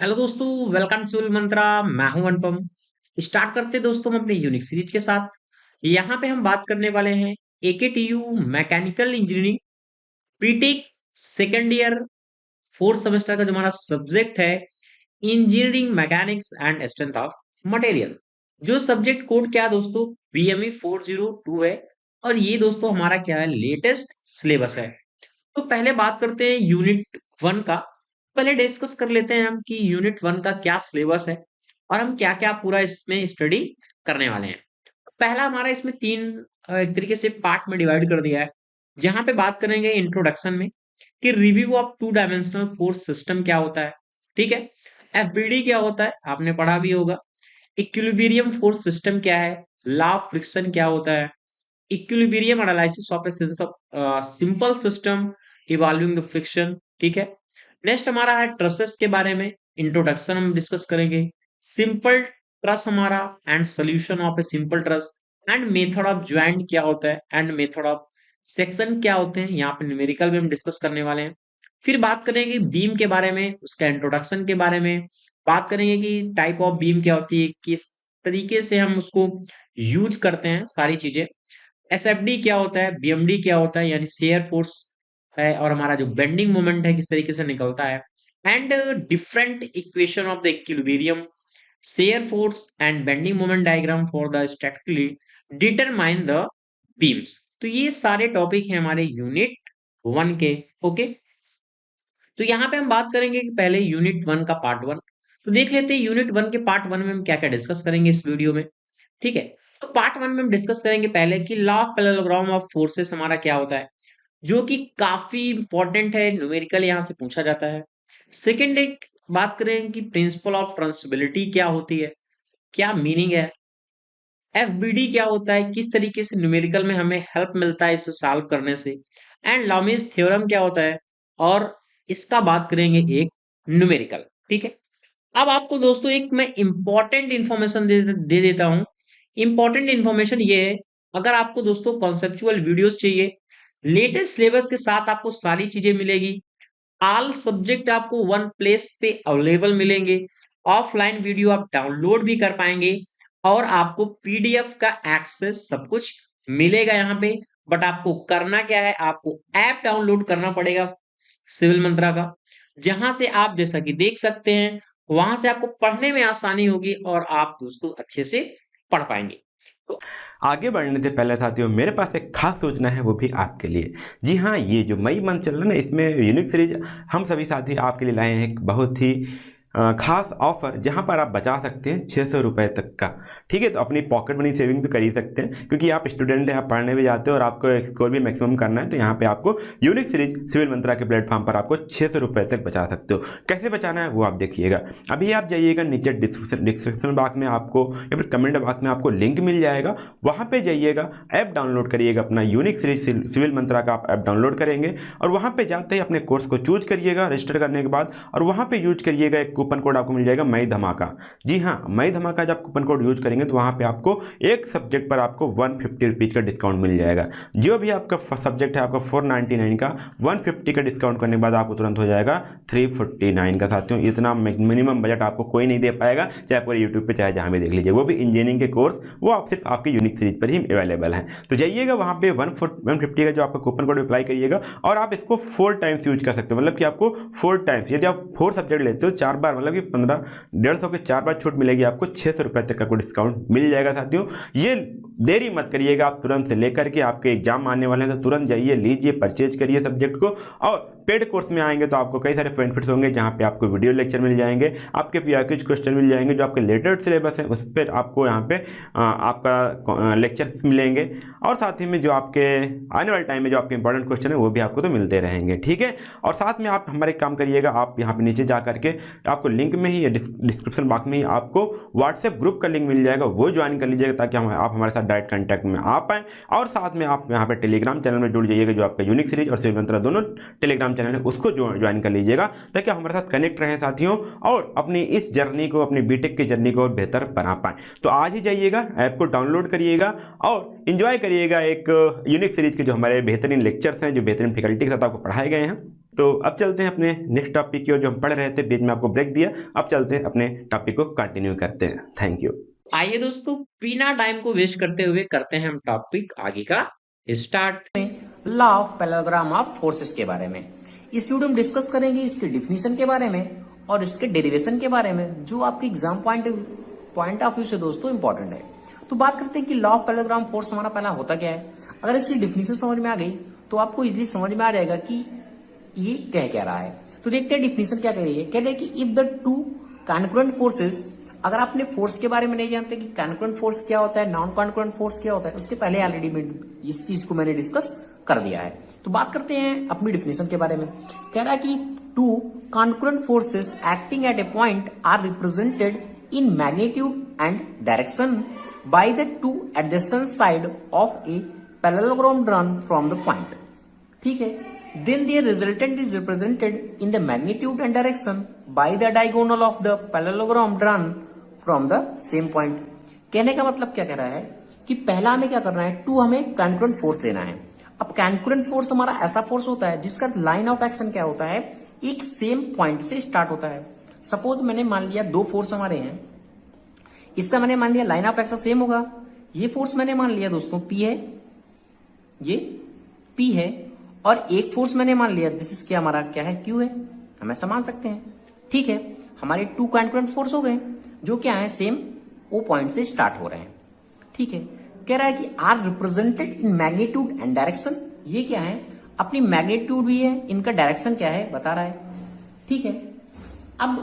Hello दोस्तों, welcome civil मंत्रा। मैं हूं अनुपम। स्टार्ट करते दोस्तों हम अपने यूनिक सीरीज के साथ। यहाँ पे हम बात करने वाले हैं AKTU mechanical engineering B Tech second year fourth semester का जो हमारा सब्जेक्ट है engineering mechanics and strength of material. जो सब्जेक्ट कोड क्या है दोस्तों, बीएमई 402 है। और ये दोस्तों हमारा क्या है, लेटेस्ट सिलेबस है। तो पहले बात करते हैं यूनिट वन का। पहले डिस्कस कर लेते हैं हम कि यूनिट वन का क्या सिलेबस है और हम क्या क्या पूरा इसमें स्टडी करने वाले हैं। पहला हमारा इसमें तीन एक तरीके से पार्ट में डिवाइड कर दिया है। जहां पे बात करेंगे इंट्रोडक्शन में कि review of two dimensional force system क्या होता है। ठीक है। एफबीडी क्या होता है, आपने पढ़ा भी होगा। इक्विलिब्रियम फोर्स सिस्टम क्या है, लॉ ऑफ फ्रिक्शन क्या होता है, equilibrium analysis of a simple system evolving the friction. ठीक है। नेक्स्ट हमारा है ट्रसेस के बारे में, इंट्रोडक्शन हम डिस्कस करेंगे। सिंपल ट्रस हमारा and solution of a simple truss and method of joint क्या होता है एंड मेथड ऑफ सेक्शन क्या होते हैं, यहाँ पे न्यूमेरिकल में हम डिस्कस करने वाले हैं। फिर बात करेंगे बीम के बारे में, उसका इंट्रोडक्शन के बारे में बात करेंगे कि टाइप ऑफ बीम क्या होती है, किस तरीके से हम उसको यूज करते हैं, सारी चीजें। एसएफडी क्या होता है, बीएमडी क्या होता है यानी शेयर फोर्स है, और हमारा जो बेंडिंग मोमेंट है किस तरीके से निकलता है, and different equation of the equilibrium shear force and bending moment diagram for the statically determine the beams. तो ये सारे टॉपिक हैं हमारे यूनिट वन के। ओके। तो यहाँ पे हम बात करेंगे कि पहले यूनिट वन का पार्ट वन। तो देख लेते हैं यूनिट वन के पार्ट वन में हम क्या क्या डिस्कस करेंगे इस वीडियो में। ठीक है। तो पार्ट वन में हम डिस्कस करेंगे पहले कि law of parallelogram of forces हमारा क्या होता है, जो कि काफी इंपॉर्टेंट है, न्यूमेरिकल यहां से पूछा जाता है। सेकंड एक बात करें कि प्रिंसिपल ऑफ ट्रांसबिलिटी क्या होती है, क्या मीनिंग है। एफबीडी क्या होता है, किस तरीके से न्यूमेरिकल में हमें हेल्प मिलता है इसे सॉल्व करने से। एंड लॉमीज थ्योरम क्या होता है, और इसका बात करेंगे एक न्यूमेरिकल। ठीक है। अब आपको दोस्तों एक मैं इंपॉर्टेंट इंफॉर्मेशन दे देता हूं। इंपॉर्टेंट इंफॉर्मेशन ये है, अगर आपको दोस्तों कॉन्सेप्चुअल वीडियोस चाहिए, लेटेस्ट सिलेबस के साथ आपको सारी चीजें मिलेगी। ऑल सब्जेक्ट आपको वन प्लेस पे अवेलेबल मिलेंगे। ऑफलाइन वीडियो आप डाउनलोड भी कर पाएंगे और आपको पीडीएफ का एक्सेस सब कुछ मिलेगा यहाँ पे। बट आपको करना क्या है, आपको ऐप डाउनलोड करना पड़ेगा सिविल मंत्रा का, जहां से आप जैसा कि देख सकते हैं वहां से आपको पढ़ने में आसानी होगी और आप दोस्तों अच्छे से पढ़ पाएंगे। तो आगे बढ़ने से पहले साथियों मेरे पास एक खास सूचना है, वो भी आपके लिए। जी हाँ, ये जो मई मंथ चल रहा है ना, इसमें यूनिक सीरीज हम सभी साथी आपके लिए लाए हैं एक बहुत ही खास ऑफर, जहाँ पर आप बचा सकते हैं 600 रुपये तक का। ठीक है, तो अपनी पॉकेट मनी सेविंग तो कर ही सकते हैं, क्योंकि आप स्टूडेंट हैं, आप पढ़ने भी जाते हो और आपको स्कोर भी मैक्सिमम करना है। तो यहाँ पे आपको यूनिक सीरीज सिविल मंत्रा के प्लेटफॉर्म पर आपको 600 रुपये तक बचा सकते हो। कैसे बचाना है वो आप देखिएगा। अभी आप जाइएगा नीचे डिस्क्रिप्शन बॉक्स में आपको या फिर कमेंट बॉक्स में आपको लिंक मिल जाएगा, वहाँ पे जाइएगा, ऐप डाउनलोड करिएगा, अपना यूनिक सीरीज सिविल मंत्रा का आप ऐप डाउनलोड करेंगे और वहाँ पे जाते ही अपने कोर्स को चूज करिएगा रजिस्टर करने के बाद, और वहाँ पे यूज करिएगा एक कूपन कोड आपको मिल जाएगा मई धमाका। जी हाँ, मई धमाका जब कूपन कोड यूज करेंगे तो वहाँ पे आपको एक सब्जेक्ट पर आपको 150 रुपीज़ का डिस्काउंट मिल जाएगा। जो भी आपका सब्जेक्ट है आपका 499 का, 150 का डिस्काउंट करने के बाद आपको तुरंत हो जाएगा 349 का। साथियों इतना मिनिमम बजट आपको कोई नहीं दे पाएगा, चाहे पूरे यूट्यूब पे चाहे जहाँ भी देख लीजिए, वो भी इंजीनियरिंग के कोर्स, वो आप सिर्फ आपके यूनिक सीरीज पर ही अवेलेबल है। तो जाइएगा वहाँ पे 150 का जो आपका कूपन कोड अप्लाई करिएगा और आप इसको 4 टाइम्स यूज कर सकते हो। मतलब कि आपको 4 टाइम्स, यदि आप 4 सब्जेक्ट लेते हो 4 बार, मतलब कि 1,500 के 4 बार छूट मिलेगी, आपको 600 रुपये तक का कोई डिस्काउंट मिल जाएगा। साथियों ये देरी मत करिएगा, आप तुरंत से लेकर के, आपके एग्जाम आने वाले हैं तो तुरंत जाइए, लीजिए, परचेज करिए सब्जेक्ट को। और पेड कोर्स में आएंगे तो आपको कई सारे बेनिफिट्स होंगे, जहाँ पे आपको वीडियो लेक्चर मिल जाएंगे, आपके पीआईक्यू क्वेश्चन मिल जाएंगे, जो आपके लेटेस्ट सिलेबस है उस पर आपको यहाँ पे आपका लेक्चर्स मिलेंगे, और साथ ही में जो आपके आने वाले टाइम में जो आपके इंपॉर्टेंट क्वेश्चन है वो भी आपको तो मिलते रहेंगे। ठीक है। और साथ में आप हमारे काम करिएगा, आप यहाँ पे नीचे जा करके आपको लिंक में ही, डिस्क्रिप्शन बॉक्स में ही आपको व्हाट्सएप ग्रुप का लिंक मिल जाएगा, वो ज्वाइन कर लीजिएगा ताकि आप हमारे साथ डायरेक्ट कंटेक्ट में आ पाएँ। और साथ में आप यहाँ पे टेलीग्राम चैनल में जुड़ जाइएगा, जो आपका यूनिक सीरीज और सिविल मंत्रा दोनों टेलीग्राम चैनल है उसको ज्वाइन कर लीजिएगा, ताकि आप हमारे साथ कनेक्ट रहें साथियों, और अपनी इस जर्नी को, अपनी बीटेक की जर्नी को और बेहतर बना पाएँ। तो आज ही जाइएगा, ऐप को डाउनलोड करिएगा और इन्जॉय करिएगा एक यूनिक सीरीज के जो हमारे बेहतरीन लेक्चर्स हैं, जो बेहतरीन फैकल्टी के साथ आपको पढ़ाए गए हैं। तो अब चलते हैं अपने नेक्स्ट टॉपिक की ओर, जो हम पढ़ रहे थे, बीच में आपको ब्रेक दिया। अब चलते हैं अपने टॉपिक को कंटिन्यू करते हैं। Thank you. आइए दोस्तों, बिना टाइम को वेस्ट करते हुए करते हैं हम टॉपिक आगे का start. Law of parallelogram of forces के बारे में इस वीडियो में डिस्कस करेंगे, इसके डिफिनीशन के बारे में और इसके डेरिवेशन के बारे में, जो आपके एग्जाम पॉइंट ऑफ व्यू से दोस्तों इंपॉर्टेंट है। तो बात करते हैं कि लॉ ऑफ पैरेललोग्राम फोर्स हमारा पहला होता क्या है। अगर इसकी डिफिनीशन समझ में आ गई तो आपको इजीली समझ में आ जाएगा कि ये कह क्या रहा है। तो देखते हैं डिफिनीशन क्या कह रही है। कह रही है कि if the to concurrent forces, अगर आपने फोर्स के बारे में नहीं जानते कि कॉन्करेंट फोर्स क्या होता है, नॉन कॉन्करेंट फोर्स क्या होता है, उसके पहले ऑलरेडी इस चीज को मैंने डिस्कस कर दिया है। तो बात करते हैं अपनी डिफिनेशन के बारे में। कह रहा है कि two concurrent forces acting at a point are represented in magnitude and direction by the two adjacent side of a parallelogram drawn from the point. ठीक है, then their resultant is represented in the magnitude and direction by the diagonal of the parallelogram drawn from the same point। कहने का मतलब क्या कह रहा है कि पहला हमें क्या करना है, टू हमें कॉन्करेंट फोर्स लेना है। अब कॉन्करेंट फोर्स हमारा ऐसा फोर्स होता है जिसका लाइन ऑफ एक्शन क्या होता है, एक सेम पॉइंट से स्टार्ट होता है। सपोज मैंने मान लिया दो फोर्स हमारे हैं, इसका मैंने मान लिया लाइन ऑफ एक्शन सेम होगा। ये फोर्स मैंने मान लिया दोस्तों P है, ये P है, और एक फोर्स मैंने मान लिया दिस इज क्या हमारा क्या है, Q है। हम ऐसा मान सकते हैं। ठीक है, हमारे टू कॉन्करेंट फोर्स हो गए जो क्या है, सेम O पॉइंट से स्टार्ट हो रहे हैं। ठीक है, कह रहा है कि are represented in magnitude and direction. ये क्या है, अपनी मैग्नीट्यूड भी है, इनका डायरेक्शन क्या है बता रहा है। ठीक है, अब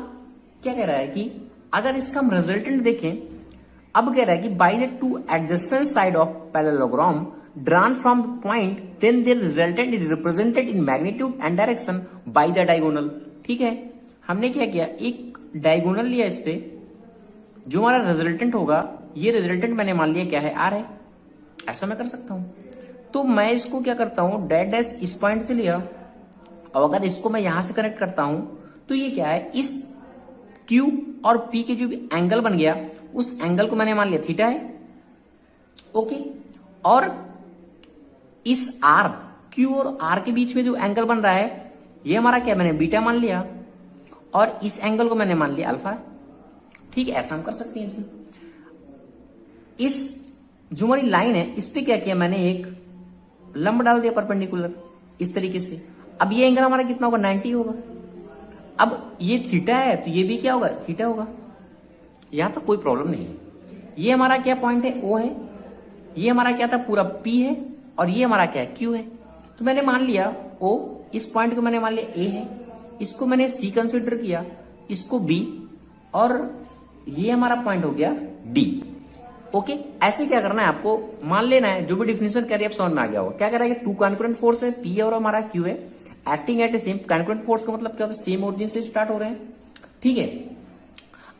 क्या कह रहा है कि अगर इसका हम रिजल्टेंट देखें, अब कह रहा है कि bye the two adjacent side of parallelogram drawn from the point, then their resultant is represented in magnitude and direction by the diagonal। ठीक है, हमने क्या किया, एक डायगोनल लिया इस पे, जो हमारा रिजल्टेंट होगा, ये रिजल्टेंट मैंने मान लिया क्या है, R है। ऐसा मैं कर सकता हूं। तो मैं इसको क्या करता हूं, डैश डैश इस पॉइंट से लिया, और अगर इसको मैं यहां से कनेक्ट करता हूं तो ये क्या है, इस Q और P के जो भी एंगल बन गया, उस एंगल को मैंने मान लिया थीटा है। ओके, और इस R, Q और R के बीच में जो एंगल बन रहा है, ये हमारा क्या, मैंने बीटा मान लिया, और इस एंगल को मैंने मान लिया अल्फा। ठीक है, ऐसा हम कर सकते हैं इसमें। इस जो हमारी लाइन है, इस पे क्या किया मैंने, एक लंब डाल दिया परपेंडिकुलर इस तरीके से। अब ये एंगल हमारा कितना होगा, 90 होगा। अब ये थीटा है तो ये भी क्या होगा, थीटा होगा। यहां तक कोई प्रॉब्लम नहीं है। ये हमारा क्या पॉइंट है, O है। ये हमारा क्या था, पूरा P है, और ये हमारा क्या है, Q है। तो मैंने मान लिया O, इस पॉइंट को मैंने मान लिया A है, इसको मैंने C कंसिडर किया, इसको B, और ये हमारा पॉइंट हो गया D। ओके, ऐसे क्या करना है, आपको मान लेना है, जो भी डिफिनेशन कर रही है आप समझ में आ गया होगा। क्या कह रहा है कि टू कॉन्करेंट फोर्स है, P और हमारा Q है, acting at A same concurrent force का मतलब क्या होता है, सेम ओरिजिन से स्टार्ट हो रहे हैं। ठीक है,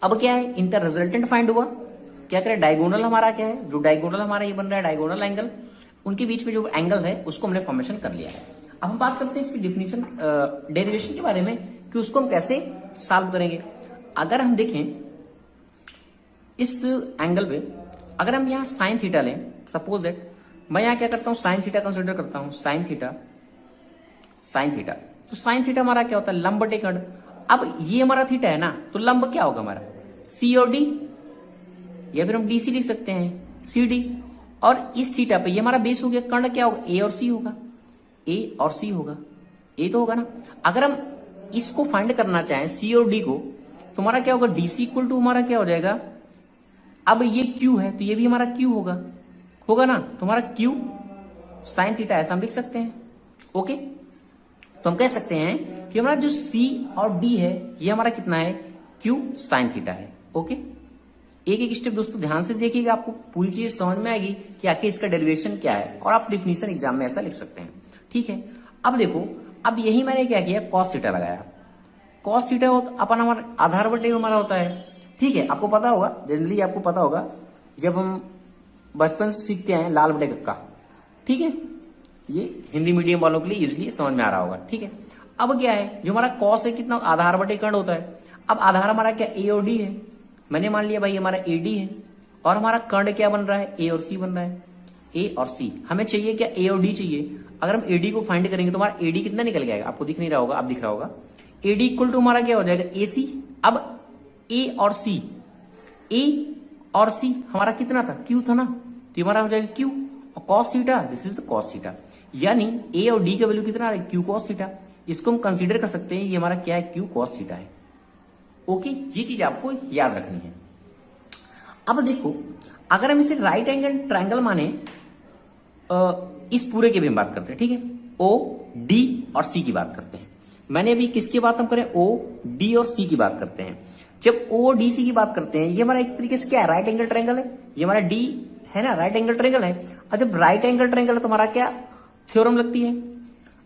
अब क्या है, इनका रिजल्टेंट फाइंड हुआ। क्या करें, डायगोनल हमारा क्या है, जो डायगोनल हमारा ये बन रहा है डायगोनल एंगल, उनके बीच में जो एंगल है उसको हमने फॉर्मेशन कर लिया है। अब हम बात करते हैं इसकी डिफिनीशन डेरिवेशन के बारे में कि उसको हम कैसे सॉल्व करेंगे। अगर हम देखें इस एंगल पे, अगर हम यहाँ साइन थीटा लें, सपोज दैट मैं यहाँ क्या करता हूँ, साइन थीटा कंसिडर करता हूँ, साइन थीटा। तो साइन थीटा हमारा क्या होता है, लंब बटे कर्ण। अब ये हमारा थीटा है ना, तो लंब क्या होगा हमारा, C और D, या फिर हम DC लिख सकते हैं, CD। और इस थीटा पे ये हमारा बेस हो गया, कर्ण क्या होगा, A और C होगा, A और C होगा, A तो होगा ना। अगर हम इसको फाइंड करना चाहें C और D को, तो हमारा क्या होगा, DC इक्वल टू हमारा क्या हो जाएगा, अब ये Q है तो ये भी हमारा Q होगा ना। तो हमारा Q साइन थीटा ऐसा हम लिख सकते हैं। ओके, तो हम कह सकते हैं कि हमारा जो C और D है, ये हमारा कितना है, Q साइन थीटा है। ओके, एक एक स्टेप दोस्तों ध्यान से देखिएगा, आपको पूरी चीज समझ में आएगी कि आखिर इसका डेरिवेशन क्या है, और आप डिफिनीशन एग्जाम में ऐसा लिख सकते हैं। ठीक है, अब देखो, अब यही मैंने क्या किया, कॉस थीटा लगाया। कॉस थीटा अपन हमारा आधार बटे हमारा होता है। ठीक है, आपको पता होगा, जनरली आपको पता होगा, जब हम बचपन से सीखते हैं लाल बटे कक्का। ठीक है, ये हिंदी मीडियम वालों के लिए इजिली समझ में आ रहा होगा। ठीक है, अब क्या है, जो हमारा कॉस है कितना, आधार बटे कर्ण होता है। अब आधार हमारा क्या, A और D है। मैंने मान लिया भाई हमारा AD है, और हमारा कर्ण क्या बन रहा है, A और C बन रहा है। A और C हमें चाहिए क्या, A और D चाहिए। अगर हम एडी को फाइंड करेंगे तो हमारा एडी कितना निकल जाएगा, आपको दिख नहीं रहा होगा, आप दिख रहा होगा। एडी इक्वल टू हमारा क्या हो जाएगा, ए सी। अब ए और सी, ए और सी हमारा कितना था, क्यू था ना, तो हमारा हो जाएगा क्यू और cos theta, this is the cos theta. यानी ए और डी का वैल्यू कितना है, क्यू कॉस थीटा। इसको हम कंसीडर कर सकते हैं, ये हमारा क्या है, क्यू कॉस थीटा है। ओके, ये चीज आपको याद रखनी है। अब देखो, अगर हम इसे राइट एंगल ट्रायंगल माने, इस पूरे की भी हम बात करते हैं, ठीक है, ओ डी और सी की बात करते हैं। मैंने अभी किसकी बात हम करें, ओ डी और सी की बात करते हैं। जब ओ डी सी की बात करते हैं, ये हमारा एक तरीके से क्या है, राइट एंगल ट्रायंगल है, ये हमारा डी है ना, राइट एंगल ट्रायंगल है। और जब राइट एंगल ट्रायंगल है तो हमारा क्या थ्योरम लगती है।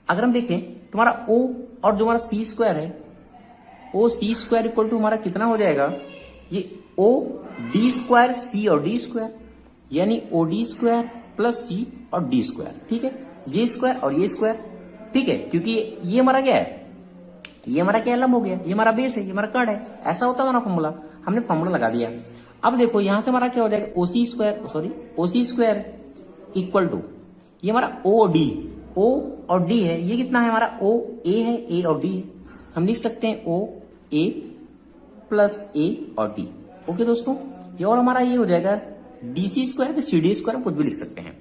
अगर हम देखें तुम्हारा ओ और जो हमारा सी स्क्वायर है, ओ सी स्क्वायर इक्वल टू हमारा कितना हो जाएगा, ये ओ डी स्क्वायर सी और डी स्क्वायर, यानी ओ डी स्क्वायर प्लस सी और डी स्क्वायर, ठीक है, ये स्क्वायर और ये स्क्वायर, ठीक है, क्योंकि ये हमारा क्या है, ये हमारा क्या लंब हो गया, ये हमारा बेस है, ये हमारा कर्ण है, ऐसा होता है हमारा फॉर्मूला, हमने फॉर्मूला लगा दिया। अब देखो यहां से हमारा क्या हो जाएगा, OC square, sorry OC square equal to ये हमारा ओ डी, ओ और डी है, ये कितना है हमारा, ओ ए है, ए और डी है, हम लिख सकते हैं ओ ए प्लस ए और डी। ओके दोस्तों, ये और हमारा ये हो जाएगा डीसी स्क्वायर पे सी डी स्क्वायर, हम कुछ भी लिख सकते हैं।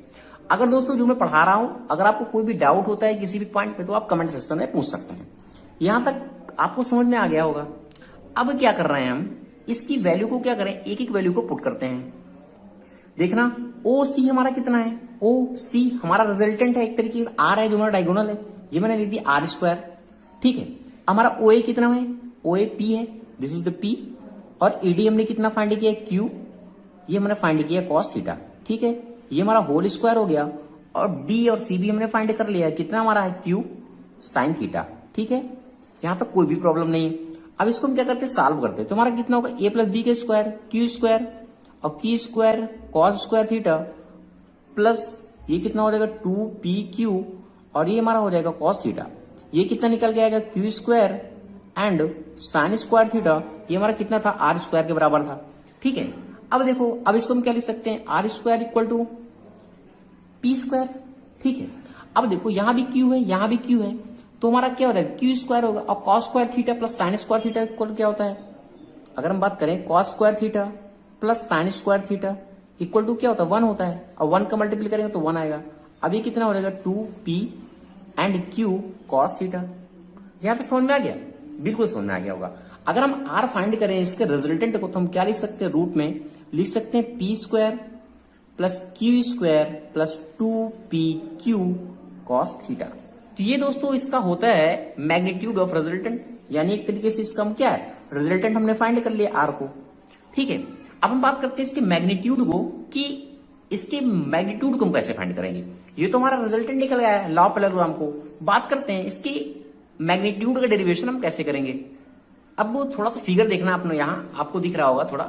अगर दोस्तों जो मैं पढ़ा रहा हूं, अगर आपको कोई भी डाउट होता है किसी भी पॉइंट पे, तो आप कमेंट सेक्शन में पूछ सकते हैं। यहां तक आपको समझ में आ गया होगा। अब क्या कर रहे हैं हम, इसकी वैल्यू को क्या करें, एक एक वैल्यू को पुट करते हैं। देखना ओ सी हमारा कितना है, ओ सी हमारा रिजल्टेंट है, एक तरीके से आर है जो हमारा डायगोनल है, ये मैंने लिख दिया आर स्क्वायर, ठीक है। हमारा ओ ए कितना है, ओ ए पी है, दिस इज द पी, और ईडी हमने कितना फाइंड किया, क्यू, ये हमने फाइंड किया कॉस थीटा, ठीक है, ये हमारा होल स्क्वायर हो गया। और डी और सी भी हमने फाइंड कर लिया, कितना हमारा है, क्यू साइन थीटा, ठीक है, यहां तक कोई भी प्रॉब्लम नहीं है। अब इसको हम क्या करते हैं, सॉल्व करते हैं, तो हमारा कितना होगा, ए प्लस बी के स्क्वायर, क्यू स्क्वायर और की square cos square theta plus ये कितना हो जाएगा, टू पी क्यू, और ये हमारा हो जाएगा कॉस थीटा, ये कितना निकल के आएगा, Q square and sign square theta, ये हमारा कितना था, आर स्क्वायर के बराबर था, ठीक है। अब देखो, अब इसको हम क्या लिख सकते हैं, R square equal to P square, ठीक है। अब देखो यहां भी क्यू है, यहां भी क्यू है, तो हमारा क्या हो जाएगा, क्यू स्क्वायर होगा, और cos square theta plus sine square theta equal क्या होता है, अगर हम बात करें cos square theta plus sine square theta equal to क्या होता है, 1 होता है, और 1 का मल्टीप्लाई करेंगे तो 1 आएगा। अब ये कितना हो जाएगा, 2p and q cos theta. यहां तक समझ में आ गया, बिल्कुल समझ में आ गया होगा। अगर हम r फाइंड करें इसके रिजल्टेंट को, तो हम क्या लिख सकते हैं, रूट में लिख सकते हैं p square plus Q square plus 2pq cos theta. तो ये दोस्तों इसका होता है मैग्नीट्यूड ऑफ रिजल्टेंट, यानी एक तरीके से इसका हम क्या है, रिजल्टेंट हमने फाइंड कर लिया r को, ठीक है। अब हम बात करते हैं इसके मैग्नीट्यूड को, कि इसके मैग्नीट्यूड को हम कैसे फाइंड करेंगे। ये तो हमारा रिजल्टेंट निकल गया है लॉ पैरेललोग्राम को, बात करते हैं इसके मैग्नीट्यूड का डेरिवेशन हम कैसे करेंगे। अब वो थोड़ा सा फिगर देखना आपने, यहाँ आपको दिख रहा होगा थोड़ा,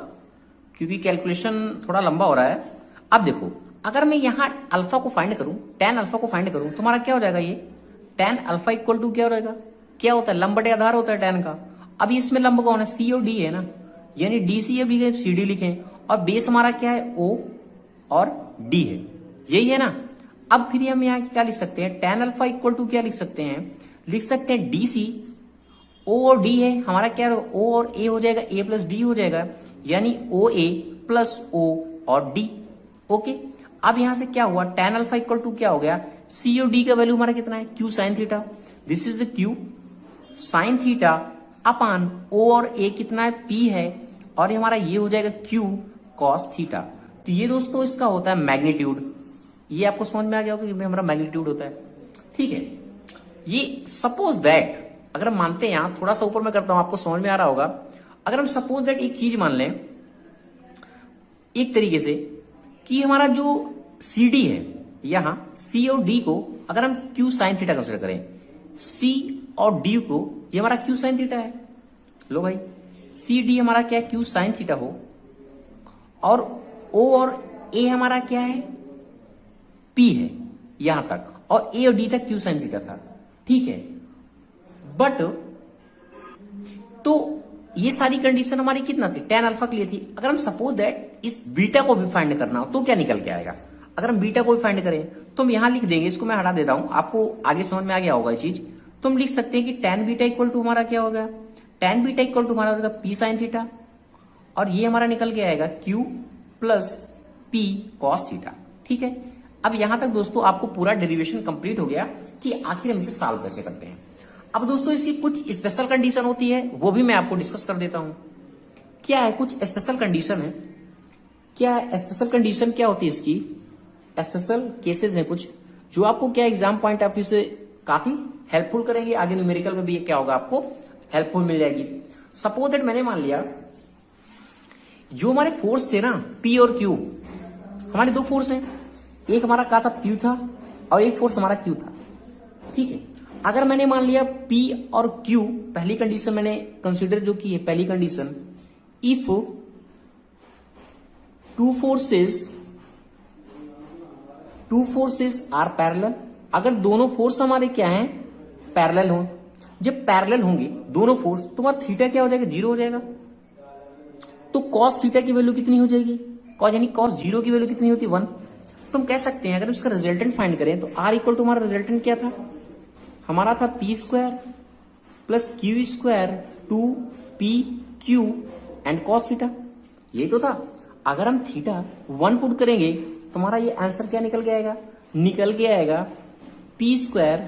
क्योंकि कैलकुलेशन थोड़ा लंबा हो रहा है। अब देखो, अगर मैं यहाँ अल्फा को फाइंड करूं, टेन अल्फा को फाइंड करूं, तो हमारा क्या हो जाएगा, ये टेन अल्फा इक्वल टू क्या रहेगा, क्या होता है, लंब बटे आधार होता है टेन का। अभी इसमें लंब कौन है, सी और डी है ना, यानी डी सी अभी सी डी लिखें, और बेस हमारा क्या है, ओ और डी है, यही है ना। अब फिर हम यहाँ क्या लिख सकते हैं, टेन अल्फा इक्वल टू क्या लिख सकते हैं, लिख सकते हैं डी सी, ओ और डी है हमारा क्या, ओ और ए हो जाएगा, ए प्लस डी हो जाएगा, यानी ओ ए प्लस ओ और डी। ओके, अब यहां से क्या हुआ, टेन अल्फा इक्वल टू क्या हो गया, सी और डी का वैल्यू हमारा कितना है, Q sine theta, this is the Q sine theta upon O और ए कितना है, पी है, और ये हमारा ये हो जाएगा क्यू कॉस थीटा। तो ये दोस्तों इसका होता है मैग्नीट्यूड। ये आपको समझ में आ गया होगा कि हमारा मैग्नीट्यूड होता है, ठीक है। ये सपोज दैट, अगर हम मानते हैं, यहां थोड़ा सा ऊपर में करता हूं, आपको समझ में आ रहा होगा। अगर हम सपोज दैट एक चीज मान लें एक तरीके से, कि हमारा जो सी डी है, यहां सी और डी को अगर हम क्यू साइन थीटा कंसिडर करें, सी और डी को, ये हमारा क्यू साइन थीटा है, लो भाई, सी डी हमारा क्या है, क्यू साइन थीटा हो, और ओ और ए हमारा क्या है, पी है यहां तक, और ए और डी तक क्यू साइन थीटा था, ठीक है। बट तो ये सारी कंडीशन हमारी कितना थी, टेन अल्फा के लिए थी। अगर हम सपोज दैट इस बीटा को भी फाइंड करना हो, तो क्या निकल के आएगा, अगर हम बीटा को भी फाइंड करें तो हम यहां लिख देंगे, इसको मैं हटा देता हूं, आपको आगे समझ में आ गया होगा ये चीज। तो हम लिख सकते हैं कि tan बीटा इक्वल टू हमारा क्या होगा, tan बीटा इक्वल टू हमारा होगा p sin थीटा, और ये हमारा निकल के आएगा q plus p cos theta. ठीक है, अब यहां तक दोस्तों आपको पूरा डेरिवेशन कंप्लीट हो गया कि आखिर हम इसे सॉल्व कैसे करते हैं। अब दोस्तों इसकी कुछ स्पेशल कंडीशन होती है, वो भी मैं आपको डिस्कस कर देता हूं। क्या है, कुछ स्पेशल कंडीशन है, क्या है स्पेशल कंडीशन, क्या होती है इसकी स्पेशल केसेस हैं कुछ, जो आपको क्या एग्जाम पॉइंट ऑफ व्यू से काफी हेल्पफुल करेंगे, आगे न्यूमेरिकल में भी क्या होगा आपको हेल्पफुल मिल जाएगी। सपोज दैट मैंने मान लिया जो हमारे फोर्स थे ना P और Q, हमारे दो फोर्स हैं, एक हमारा क्या था P था और एक फोर्स हमारा Q था। ठीक है, अगर मैंने मान लिया P और Q, पहली कंडीशन मैंने कंसीडर जो की है, पहली condition, if two forces are parallel, अगर दोनों फोर्स हमारे क्या हैं पैरेलल हो, जब पैरेलल होंगे दोनों फोर्स तो हमारा थीटा क्या हो जाएगा, जीरो हो जाएगा। तो कॉस थीटा की वैल्यू कितनी हो जाएगी, कॉस यानी कॉस जीरो की वैल्यू कितनी होती है 1। तो हम कह सकते हैं अगर उसका रिजल्टेंट फाइंड करें तो आर इक्वल टू हमारा रिजल्टेंट क्या था, हमारा था P square plus Q square 2pq and cos theta, ये तो था। अगर हम थीटा 1 पुट करेंगे तो हमारा ये आंसर क्या निकल के आएगा, निकल के आएगा P square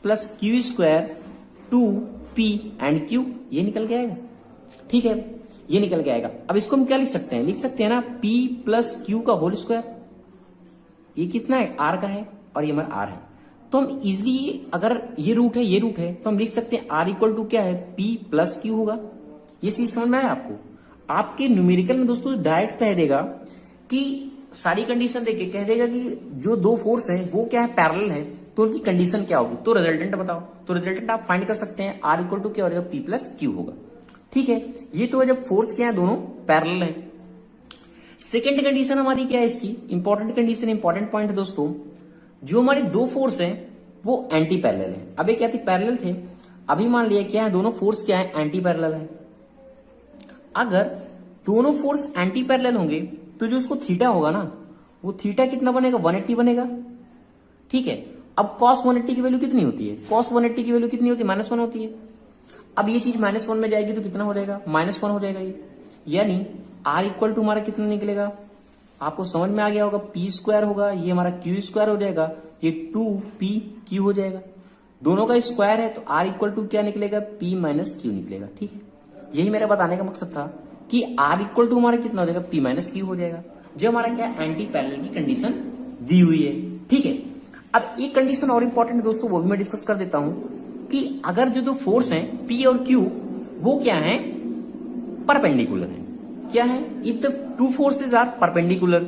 plus Q square 2p and q, ये निकल के आएगा। ठीक है, ये निकल के आएगा। अब इसको हम क्या लिख सकते हैं, लिख सकते हैं ना p प्लस क्यू का होल स्क्वायर, ये कितना है r का है और ये हमारा r है। तो हम इजिली अगर ये रूट है ये रूट है तो हम लिख सकते हैं r इक्वल टू क्या है p प्लस क्यू होगा। ये चीज समझ में आया आपको, आपके न्यूमेरिकल में दोस्तों डायरेक्ट कह देगा कि सारी कंडीशन देके कह देगा कि जो दो फोर्स है वो क्या है पैरेलल है, तो उनकी कंडीशन क्या होगी, तो रिजल्टेंट बताओ। तो रिजल्टेंट आप फाइंड कर सकते हैं, r इक्वल टू क्या हो जाएगा p प्लस क्यू होगा। ठीक है, ये तो है जब फोर्स क्या है दोनों पैरेलल है। सेकेंड कंडीशन हमारी क्या है इसकी, इंपॉर्टेंट कंडीशन, इंपॉर्टेंट पॉइंट है दोस्तों, जो हमारे दो फोर्स हैं वो एंटी पैरेलल है। अबे क्या थी, पैरेलल थे, अभी मान लिया क्या है दोनों फोर्स क्या है एंटी पैरेलल है। अगर दोनों फोर्स एंटी पैरेलल होंगे तो जो उसको थीटा होगा ना, वो थीटा कितना बनेगा 180 बनेगा। ठीक है, अब cos 180 की वैल्यू कितनी होती है, cos 180 की वैल्यू कितनी होती है, -1 होती है। अब ये चीज -1 में जाएगी तो कितना हो जाएगा, -1 हो जाएगा ये, यानी r इक्वल टू हमारा कितना निकलेगा, आपको समझ में आ गया होगा, p स्क्वायर होगा, ये हमारा q स्क्वायर हो जाएगा, ये 2pq हो जाएगा। दोनों का स्क्वायर है तो r इक्वल टू क्या निकलेगा, p माइनस क्यू निकलेगा। ठीक है, यही मेरा बताने का मकसद था कि r इक्वल टू हमारा कितना हो जाएगा, p माइनस क्यू हो जाएगा, जो हमारा क्या एंटी पैरेलल की कंडीशन दी हुई है। ठीक है, अब एक कंडीशन और इंपॉर्टेंट दोस्तों, वो भी मैं डिस्कस कर देता हूं कि अगर जो दो फोर्स हैं p और q वो क्या है परपेंडिकुलर है। क्या है, if the two forces are perpendicular,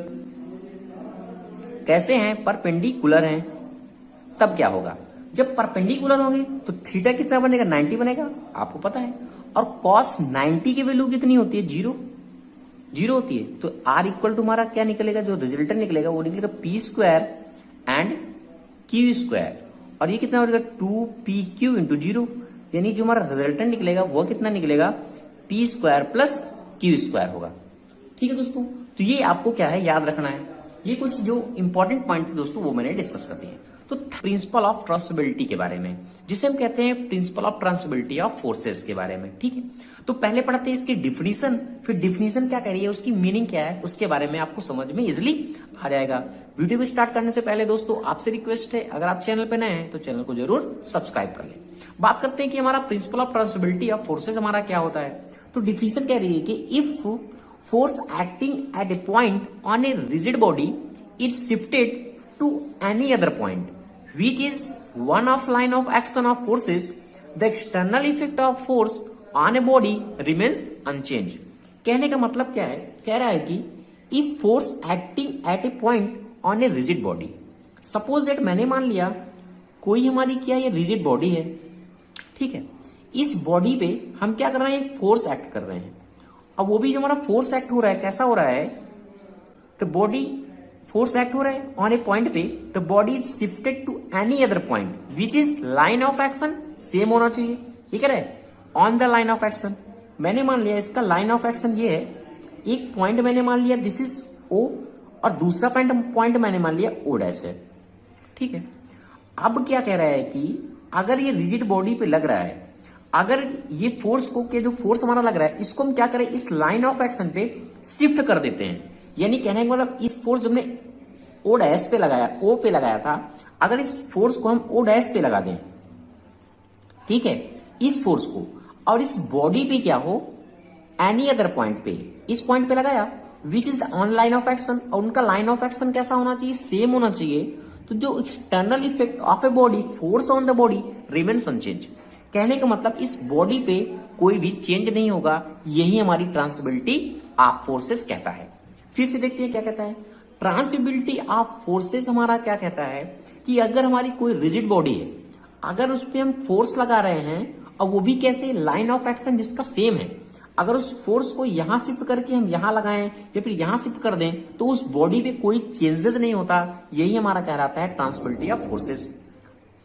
कैसे हैं, परपेंडिकुलर हैं, तब क्या होगा, जब परपेंडिकुलर होंगे तो थीटा कितना बनेगा, 90 बनेगा, आपको पता है। और cos 90 की वैल्यू कितनी होती है, जीरो होती है। तो r इक्वल टू हमारा क्या निकलेगा, जो रिजल्टेंट निकलेगा वो निकलेगा p square and q square, और ये कितना हो जाएगा 2pq इंटू 0, यानी जो हमारा रिजल्टेंट निकलेगा वो कितना निकलेगा, p square plus q square होगा। ठीक है दोस्तों, तो ये आपको क्या है याद रखना है। ये कुछ जो इंपॉर्टेंट पॉइंट थे दोस्तों वो मैंने डिस्कस कर दिए। तो प्रिंसिपल ऑफ ट्रांसबिलिटी के बारे में, जिसे हम कहते हैं प्रिंसिपल ऑफ ट्रांसबिलिटी ऑफ फोर्सेस के बारे में। ठीक है, तो पहले पढ़ते हैं इसकी डिफिनीशन, फिर डिफिनीशन क्या कह रही है, उसकी मीनिंग क्या है, उसके बारे में आपको समझ में इजिली आ जाएगा। वीडियो को स्टार्ट करने से पहले दोस्तों आपसे रिक्वेस्ट है, अगर आप चैनल पे नए हैं तो चैनल को जरूर सब्सक्राइब कर लें। बात करते हैं कि हमारा प्रिंसिपल ऑफ ट्रांसबिलिटी ऑफ फोर्सेस हमारा क्या होता है। तो डिफिनीशन कह रही है कि if force acting at a point on a rigid body is shifted to any other point which is one of line of action of forces, the external effect of force on a body remains unchanged। कहने का मतलब क्या है, कह रहा है कि if force acting at a point on a rigid body, suppose that मैंने मान लिया कोई हमारी क्या ये rigid body है, ठीक है, इस बॉडी पे हम क्या कर रहे हैं, फोर्स एक्ट कर रहे हैं। अब वो भी जो हमारा फोर्स एक्ट हो रहा है कैसा हो रहा है, तो बॉडी फोर्स एक्ट हो रहा है ऑन ए पॉइंट पे, the body is shifted to any other point which is line of action same होना चाहिए। ठीक है, on the line of action मैंने मान लिया इसका लाइन ऑफ एक्शन ये है, एक पॉइंट मैंने मान लिया दिस इज ओ, और दूसरा पॉइंट मैंने मान लिया O डैश है, ठीक है। अब क्या कह रहा है कि अगर ये रिजिड बॉडी पे लग रहा है, अगर ये फोर्स को के जो फोर्स हमारा लग रहा है इसको हम क्या करें, इस लाइन ऑफ एक्शन पे शिफ्ट कर देते हैं। यानी कहने का मतलब इस फोर्स जो हमने O डैश पे लगाया, O पे लगाया था, अगर इस फोर्स को हम O डैश पे लगा दें, ठीक है, इस फोर्स को, और इस बॉडी पे क्या हो, एनी अदर पॉइंट पे, इस पॉइंट पे लगाया which is the on line of action, और उनका लाइन ऑफ एक्शन कैसा होना चाहिए, सेम होना चाहिए। तो जो external effect of a body, force on the body remains unchange. कहने का मतलब इस बॉडी पे कोई भी चेंज नहीं होगा, यही हमारी ट्रांसमिसिबिलिटी ऑफ फोर्सेस कहता है। फिर से देखते हैं क्या कहता है। ट्रांसमिसिबिलिटी ऑफ फोर्सेस हमारा क्या कहता है कि अगर हमारी कोई रिजिड बॉडी है, अगर उस पर हम फोर्स लगा रहे हैं, और वो भी कैसे, लाइन ऑफ एक्शन जिसका सेम है, अगर उस फोर्स को यहां शिफ्ट करके हम यहां लगाएं या फिर यहां शिफ्ट कर दें तो उस बॉडी पे कोई चेंजेस नहीं होता, यही हमारा कहलाता है ट्रांसमिसिबिलिटी ऑफ फोर्सेस।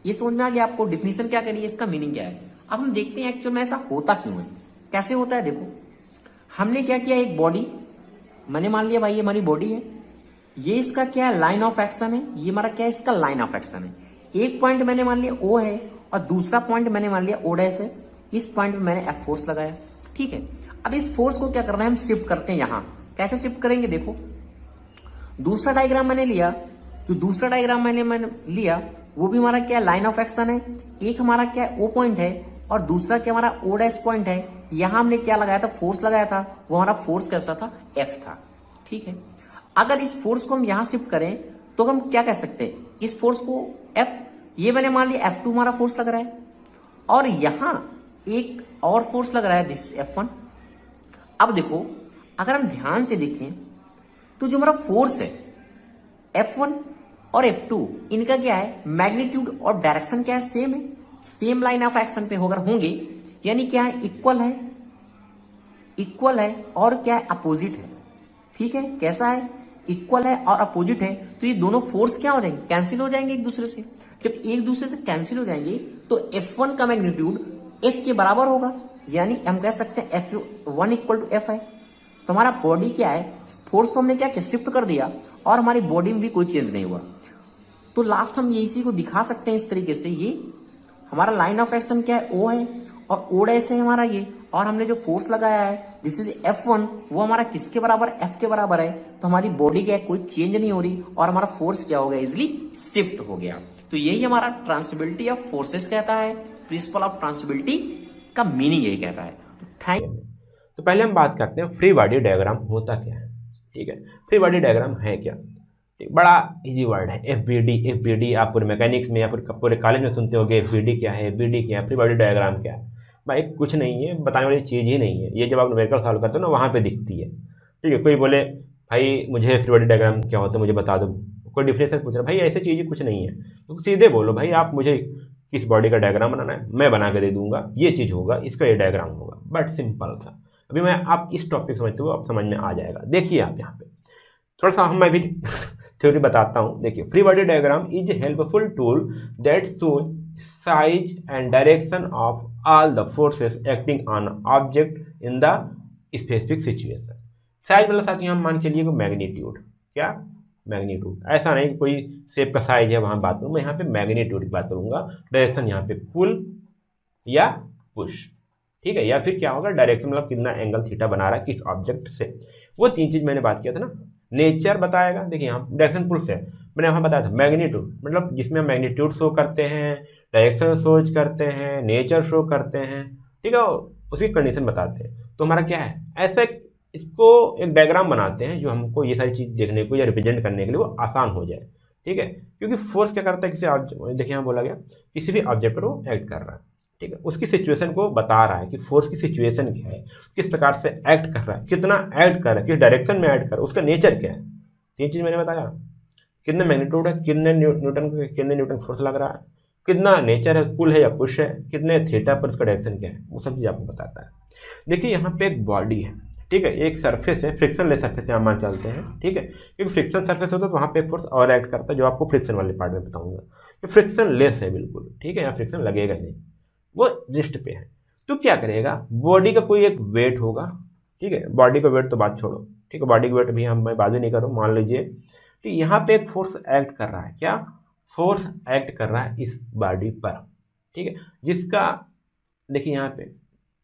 ये समझ में आ गया आपको डिफिनेशन क्या करिए, इसका मीनिंग क्या है। अब हम देखते हैं एक्चुअल में ऐसा होता क्यों है, कैसे होता है। देखो हमने क्या किया, एक बॉडी मैंने मान लिया भाई ये हमारी बॉडी है, ये इसका क्या है, लाइन ऑफ एक्शन है, ये हमारा क्या है, इसका लाइन ऑफ एक्शन है। एक पॉइंट मैंने मान लिया O है और दूसरा पॉइंट मैंने मान लिया O डैश है, इस पॉइंट पे मैंने F फोर्स लगाया, ठीक है। अब इस फोर्स को क्या करना है, हम शिफ्ट करते हैं यहां। कैसे शिफ्ट करेंगे, देखो दूसरा डायग्राम मैंने लिया, जो दूसरा डायग्राम मैंने लिया वो भी हमारा क्या है, लाइन ऑफ एक्शन है। एक हमारा क्या है, O पॉइंट है और दूसरा क्या हमारा O डैश पॉइंट है। यहां हमने क्या लगाया था, फोर्स लगाया था, वो हमारा फोर्स कैसा था, F था, ठीक है। अगर इस फोर्स को हम यहां शिफ्ट करें तो हम क्या कह सकते हैं, इस फोर्स को F, ये मैंने मान लिया F2 हमारा फोर्स लग रहा है, और यहां एक और फोर्स लग रहा है, दिस F1। अब देखो अगर हम ध्यान से देखें तो जो हमारा फोर्स है F1 और F2, इनका क्या है, मैग्नीट्यूड और डायरेक्शन क्या है, सेम है, सेम लाइन ऑफ एक्शन पे अगर होंगे, यानी क्या है, इक्वल है, इक्वल है और क्या है, अपोजिट है, ठीक है। कैसा है, इक्वल है और अपोजिट है, तो ये दोनों फोर्स क्या हो जाएंगे, कैंसिल हो जाएंगे एक दूसरे से। जब एक दूसरे से कैंसिल हो जाएंगे तो F1 का मैग्नीट्यूड F के बराबर होगा, यानी हम कह सकते हैं F1 इक्वल टू F है। तो हमारा बॉडी क्या है, फोर्स को हमने क्या किया, शिफ्ट कर दिया और हमारी बॉडी में भी कोई चेंज नहीं हुआ। तो लास्ट हम ये इसी को दिखा सकते हैं इस तरीके से, ये हमारा लाइन ऑफ एक्शन क्या है, O है और O डैश है हमारा ये, और हमने जो फोर्स लगाया है दिस इज F1, वो हमारा किसके बराबर, F के बराबर है। तो हमारी बॉडी क्या है, कोई चेंज नहीं हो रही और हमारा फोर्स क्या हो गया, इजिली शिफ्ट हो गया। तो यही हमारा ट्रांसमिसिबिलिटी ऑफ फोर्सेस कहता है, प्रिंसिपल ऑफ ट्रांसमिसिबिलिटी का मीनिंग यही कहता है। थैंक। तो पहले हम बात करते हैं फ्री बॉडी डायग्राम होता क्या है, ठीक है। फ्री बॉडी डायग्राम है क्या, बड़ा इजी वर्ड है, एफबीडी आप पूरे मैकेनिक्स में या पूरे कॉलेज में सुनते होंगे, एफबीडी क्या है, एफबीडी क्या है, फ्री बॉडी डायग्राम क्या है। भाई कुछ नहीं है, बताने वाली चीज़ ही नहीं है, ये जब आप न्यूमेरिकल सॉल्व करते हो ना वहाँ पे दिखती है, ठीक है। कोई बोले भाई मुझे फ्री बॉडी डायग्राम क्या होता है मुझे बता दो, कोई डिफिनेशन पूछ रहा है, भाई ऐसी चीज़ कुछ नहीं है, तो सीधे बोलो भाई आप मुझे किस बॉडी का डायग्राम बनाना है, मैं बना के दे दूंगा, ये चीज़ होगा, इसका ये डायग्राम होगा, बट सिंपल सा। अभी मैं आप इस टॉपिक समझते हो, आप समझ में आ जाएगा। देखिए आप यहाँ पे थोड़ा सा मैं भी थ्योरी बताता हूँ। देखिए free body diagram is helpful tool that shows size and direction of all the forces acting on object in the specific situation. Size मतलब साथियों हम मान के लिए मैग्नीट्यूड, क्या मैग्नीट्यूड, ऐसा नहीं कि कोई शेप का साइज है वहाँ बात करूँ, मैं यहाँ पे मैग्नीट्यूड की बात करूँगा। डायरेक्शन यहाँ पे पुल या पुश, ठीक है, या फिर क्या होगा डायरेक्शन मतलब कितना एंगल थीटा बना रहा है किस ऑब्जेक्ट से, वो तीन चीज़ मैंने बात किया था ना। नेचर बताएगा, देखिए यहाँ डायरेक्शन पुल से मैंने वहाँ बताया था मैग्नीट्यूड, मतलब जिसमें हम मैग्नीट्यूड शो करते हैं, डायरेक्शन शो करते हैं, नेचर शो करते हैं, ठीक है, उसकी कंडीशन बताते हैं। तो हमारा क्या है, ऐसे इसको एक डायग्राम बनाते हैं जो हमको ये सारी चीज़ देखने को या रिप्रेजेंट करने के लिए वो आसान हो जाए, ठीक है। क्योंकि फोर्स क्या करता है, किसी देखिए यहाँ बोला गया किसी भी ऑब्जेक्ट पर वो एक्ट कर रहा है, ठीक है, उसकी सिचुएशन को बता रहा है कि फोर्स की सिचुएशन क्या है, किस प्रकार से एक्ट कर रहा है, कितना एक्ट कर रहा है, किस डायरेक्शन में एक्ट कर रहा है, उसका नेचर क्या है। तीन चीज़ मैंने बताया, कितने मैग्नीट्यूड है, कितने न्यूटन फोर्स लग रहा है, कितना नेचर है, पुल है या पुश है, कितने थीटा पर उसका डायरेक्शन क्या है, वो सब चीज़ आपको बताता है। देखिए यहाँ पे एक बॉडी है, ठीक है, एक सरफेस है, फ्रिक्शन लेस सरफेस यहाँ मान चलते हैं, ठीक है, क्योंकि फ्रिक्शन सरफेस होता है तो वहाँ पे फोर्स और एक्ट करता है, जो आपको फ्रिक्शन वाले पार्ट में बताऊंगा। ये फ्रिक्शन लेस है बिल्कुल, ठीक है, यहाँ फ्रिक्शन लगेगा नहीं, वो रिस्ट पे है। तो क्या करेगा, बॉडी का कोई एक वेट होगा, ठीक है, बॉडी का वेट तो बात छोड़ो, ठीक है, बॉडी की वेट भी मैं बात नहीं करूँ, मान लीजिए तो यहाँ पे एक फोर्स एक्ट कर रहा है, क्या फोर्स एक्ट कर रहा है इस बॉडी पर, ठीक है, जिसका देखिए यहाँ पे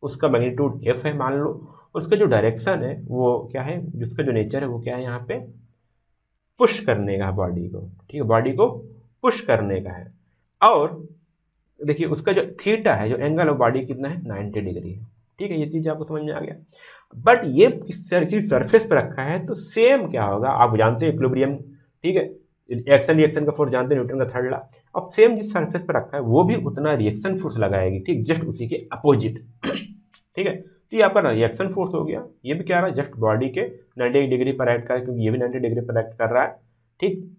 उसका मैग्नीट्यूड एफ है मान लो, उसका जो डायरेक्शन है वो क्या है, जिसका जो नेचर है वो क्या है, यहाँ पे पुश करने का है बॉडी को, ठीक है, बॉडी को पुश करने का है। और देखिए उसका जो थीटा है, जो एंगल ऑफ बॉडी कितना है, 90 डिग्री है, ठीक है, ये चीज़ आपको समझ में आ गया। बट ये किस सरफेस पर रखा है तो सेम क्या होगा, आप जानते हैं इक्विलिब्रियम, ठीक है, एक्शन रिएक्शन का फोर्स जानते हैं, न्यूटन का थर्ड लॉ। अब सेम जिस सरफेस पर रखा है वो भी उतना रिएक्शन फोर्स लगाएगी, ठीक, जस्ट उसी के अपोजिट, ठीक है। तो ये आपका रिएक्शन फोर्स हो गया, ये भी क्या रहा है, जस्ट बॉडी के 90 डिग्री पर एक्ट कर रहा है, क्योंकि ये भी 90 डिग्री पर एक्ट कर रहा है, ठीक,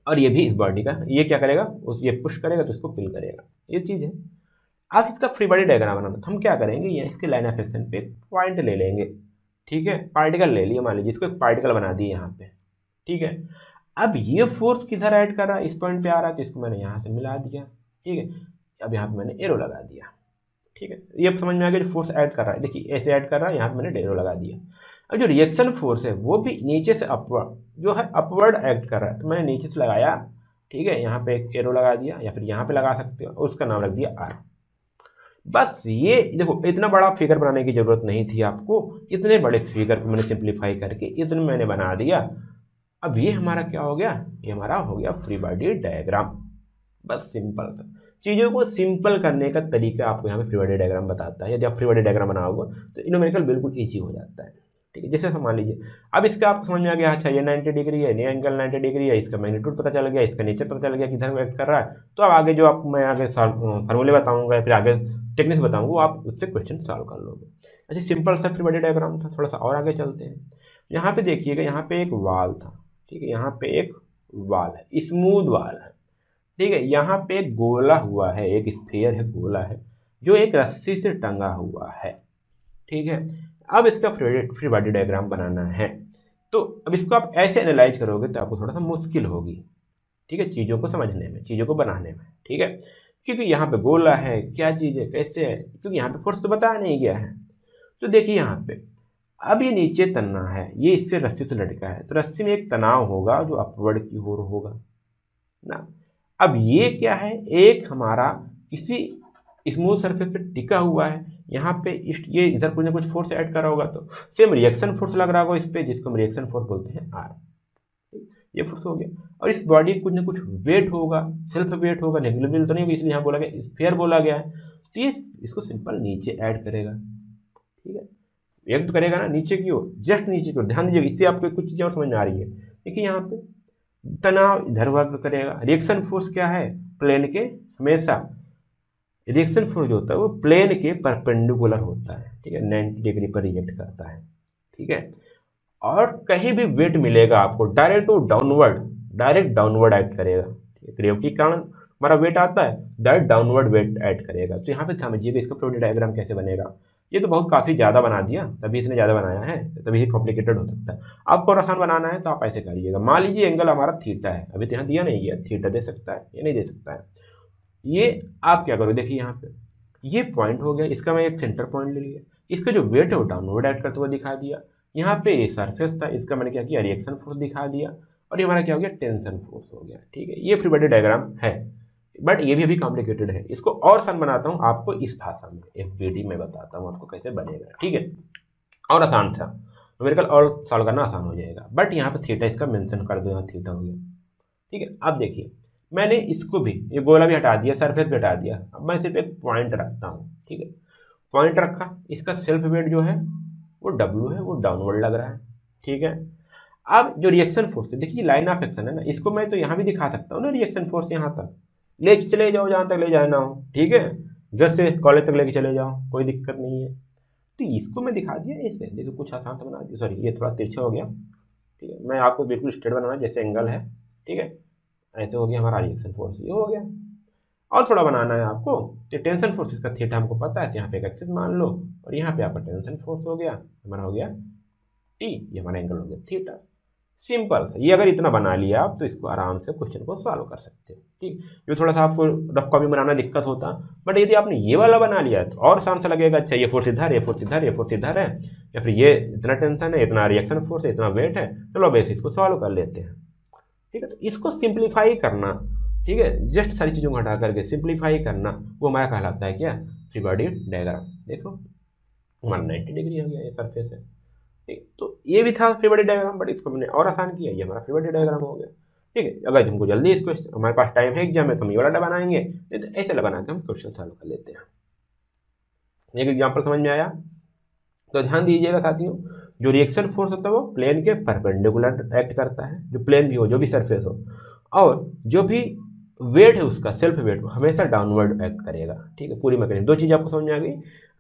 और ये भी इस बॉडी का, ये क्या करेगा, उस ये पुश करेगा तो इसको पिल करेगा, ये चीज़ है। अब इसका फ्री बॉडी डायग्राम बनाना, तो हम क्या करेंगे, ये इसके लाइन ऑफ एक्शन पे पॉइंट ले लेंगे, ठीक है, पार्टिकल ले लिया, मान लीजिए इसको एक पार्टिकल बना दिए यहाँ पे, ठीक है। अब ये फोर्स किधर ऐड कर रहा है, इस पॉइंट पे आ रहा है, तो इसको मैंने यहाँ से मिला दिया, ठीक है। अब यहाँ पे मैंने एरो लगा दिया, ठीक है, ये समझ में आ गया, जो फोर्स ऐड कर रहा है, देखिए ऐसे ऐड कर रहा है, यहाँ पे मैंने एरो लगा दिया। अब जो रिएक्शन फोर्स है वो भी नीचे से अपवर्ड, जो है अपवर्ड एक्ट कर रहा है, तो मैंने नीचे से लगाया, ठीक है, यहाँ पे एक एरो लगा दिया, या फिर यहाँ पे लगा सकते हो, उसका नाम रख दिया आर। बस ये देखो, इतना बड़ा फिगर बनाने की जरूरत नहीं थी आपको, इतने बड़े फिगर को मैंने सिंप्लीफाई करके इतने मैंने बना दिया। अब ये हमारा क्या हो गया, ये हमारा हो गया फ्री बॉडी डायग्राम। बस सिंपल था, चीज़ों को सिंपल करने का तरीका आपको यहाँ पे फ्री बॉडी डायग्राम बताता है। यदि आप फ्री बॉडी डायग्राम बनाओगे तो न्यूमेरिकल बिल्कुल ईजी हो जाता है, ठीक है। जैसे मान लीजिए अब इसका आपको समझ में आ गया, अच्छा ये 90 डिग्री है, ये एंगल 90 डिग्री है, इसका मैग्नीट्यूड पता चल गया, इसका नेचर पता चल गया किधर एक्ट कर रहा है। तो अब आगे जो आप मैं आगे फार्मूले बताऊंगा या फिर आगे टेक्निक्स बताऊंगा, वो आप उससे क्वेश्चन सॉल्व कर लोगे। अच्छा, सिंपल सा फ्री बॉडी डायग्राम था, थोड़ा सा और आगे चलते हैं। यहाँ पे देखिएगा, यहाँ पे एक वाल था, ठीक है, यहाँ पे एक वाल है, स्मूथ वाल है, ठीक है, यहाँ पे एक गोला हुआ है, एक स्फीयर है, गोला है, जो एक रस्सी से टंगा हुआ है, ठीक है। अब इसका फ्री बॉडी डायग्राम बनाना है, तो अब इसको आप ऐसे एनालाइज करोगे तो आपको थोड़ा सा मुश्किल होगी, ठीक है, चीज़ों को समझने में, चीज़ों को बनाने में, ठीक है, क्योंकि यहाँ पे गोला है, क्या चीज़ है, कैसे है, क्योंकि यहाँ पे फोर्स तो बताया नहीं गया है। तो देखिए यहाँ पे अब ये नीचे तनना है, ये इससे रस्सी से लटका है, तो रस्सी में एक तनाव होगा जो अपवर्ड की ओर होगा ना। अब ये क्या है, एक हमारा किसी स्मूथ सरफेस पे टिका हुआ है, यहाँ पे ये इधर कुछ ना कुछ फोर्स ऐड करा होगा, तो सेम रिएक्शन फोर्स लग रहा होगा इस पे, जिसको हम रिएक्शन फोर्स बोलते हैं आर, ये फोर्स हो गया। और इस बॉडी कुछ ना कुछ वेट होगा, सेल्फ वेट होगा, नेग्लिजिबल तो नहीं होगा, इसलिए यहाँ बोला गया स्फीयर बोला गया है, तो ये इसको सिंपल नीचे ऐड करेगा, ठीक है, एक तो करेगा ना नीचे की ओर, जस्ट नीचे की ओर, ध्यान दीजिएगा, इससे आपको कुछ चीज़ें और समझ में आ रही है। देखिए यहाँ पे तनाव इधर वर्क करेगा, रिएक्शन फोर्स क्या है, प्लेन के हमेशा रिएक्शन फोर्स जो होता है वो प्लेन के परपेंडिकुलर होता है, ठीक है, 90 डिग्री पर रिएक्ट करता है, ठीक है। और कहीं भी वेट मिलेगा आपको डायरेक्ट डाउनवर्ड एक्ट करेगा, ग्रेविटी के कारण हमारा वेट आता है, डायरेक्ट डाउनवर्ड वेट ऐड करेगा। तो यहाँ पे समझिएगा इसका फ्लो डायग्राम कैसे बनेगा। ये तो बहुत काफ़ी ज़्यादा बना दिया, तभी इसने ज़्यादा बनाया है, तभी कॉम्प्लिकेटेड हो सकता है। आपको और आसान बनाना है तो आप ऐसे करिएगा, मान लीजिए एंगल हमारा थीटा है, अभी तो यहाँ दिया नहीं है, थीटा दे सकता है, ये नहीं दे सकता है। ये आप क्या करो, देखिए यहाँ पे ये पॉइंट हो गया, इसका मैं एक सेंटर पॉइंट ले लिया, इसका जो वेट है वो डाउनवर्ड ऐड करते हुए दिखा दिया। यहाँ पे ये सरफेस था, इसका मैंने क्या किया, रिएक्शन फोर्स दिखा दिया, और ये हमारा क्या हो गया, टेंशन फोर्स हो गया, ठीक है। ये फ्री बॉडी डायग्राम है, बट ये भी अभी कॉम्प्लिकेटेड है, इसको और आसान बनाता हूँ आपको इस भाषा में, FBD में बताता हूँ आपको कैसे बनेगा, ठीक है, और आसान था न्यूमेरिकल और सॉल्व करना आसान हो जाएगा। बट यहाँ पे थीटा इसका मेंशन कर दो, यहाँ थीटा हो गया, ठीक है। अब देखिए मैंने इसको भी, ये गोला भी हटा दिया, सरफेस भी हटा दिया, अब मैं सिर्फ एक पॉइंट रखता हूँ, ठीक है, पॉइंट रखा, इसका सेल्फ वेट जो है वो W है, वो डाउनवर्ड लग रहा है, ठीक है। अब जो रिएक्शन फोर्स है, देखिए लाइन ऑफ एक्शन है ना, इसको मैं तो यहाँ भी दिखा सकता हूँ ना, रिएक्शन फोर्स यहाँ तक ले चले जाओ, जहाँ तक ले जाना हो, ठीक है, घर से कॉलेज तक लेके चले जाओ, कोई दिक्कत नहीं है। तो इसको मैं दिखा दिया ऐसे, देखो कुछ आसान से बना दिया, सॉरी ये थोड़ा तिरछा हो गया, ठीक है, मैं आपको बिल्कुल स्ट्रेट बनाना जैसे एंगल है, ठीक है, ऐसे हो गया हमारा रिएक्शन फोर्स, ये हो गया। और थोड़ा बनाना है आपको, तो टेंशन फोर्स का थीटा हमको पता है, तो यहाँ पे एक एक्सिस मान लो, और यहाँ पे आपका टेंशन फोर्स हो गया, हमारा हो गया T, ये हमारा एंगल हो गया थीटा। सिंपल, ये अगर इतना बना लिया आप तो इसको आराम से क्वेश्चन को सॉल्व कर सकते हो। ठीक, जो थोड़ा सा आपको रफ कॉपी बनाना दिक्कत होता, बट यदि आपने ये वाला बना लिया तो और आसान सा लगेगा। अच्छा ये फोर्स इधर, ये फोर्स इधर, ये फोर्स इधर है, या फिर ये इतना टेंशन है, इतना रिएक्शन फोर्स है, इतना वेट है, चलो अब ऐसे इसको सॉल्व कर लेते हैं। ठीक है, तो इसको सिंप्लीफाई करना, ठीक है, जस्ट सारी चीज़ों को हटा करके सिंप्लीफाई करना, वो हमारा कहलाता है क्या, फ्री बॉडी डायग्राम। देखो 190 डिग्री हो गया, ये सरफेस है। ठीक, तो ये भी था फ्री बॉडी डायग्राम, बट इसको मैंने और आसान किया, ये हमारा फ्री बॉडी डायग्राम हो गया। ठीक है, अगर हमको जल्दी इस क्वेश्चन, हमारे पास टाइम है एग्जाम में, तो हम ये वाला बनाएंगे, नहीं तो ऐसे बना के हम क्वेश्चन सॉल्व कर लेते हैं। एक एग्जाम्पल समझ में आया तो ध्यान दीजिएगा साथियों, जो रिएक्शन फोर्स होता है वो प्लेन के परपेंडिकुलर एक्ट करता है, जो प्लेन भी हो, जो भी सरफेस हो, और जो भी वेट है उसका सेल्फ वेट हमेशा डाउनवर्ड एक्ट करेगा। ठीक है, पूरी मैकेनिज्म, दो चीज़ आपको समझ में आ गई।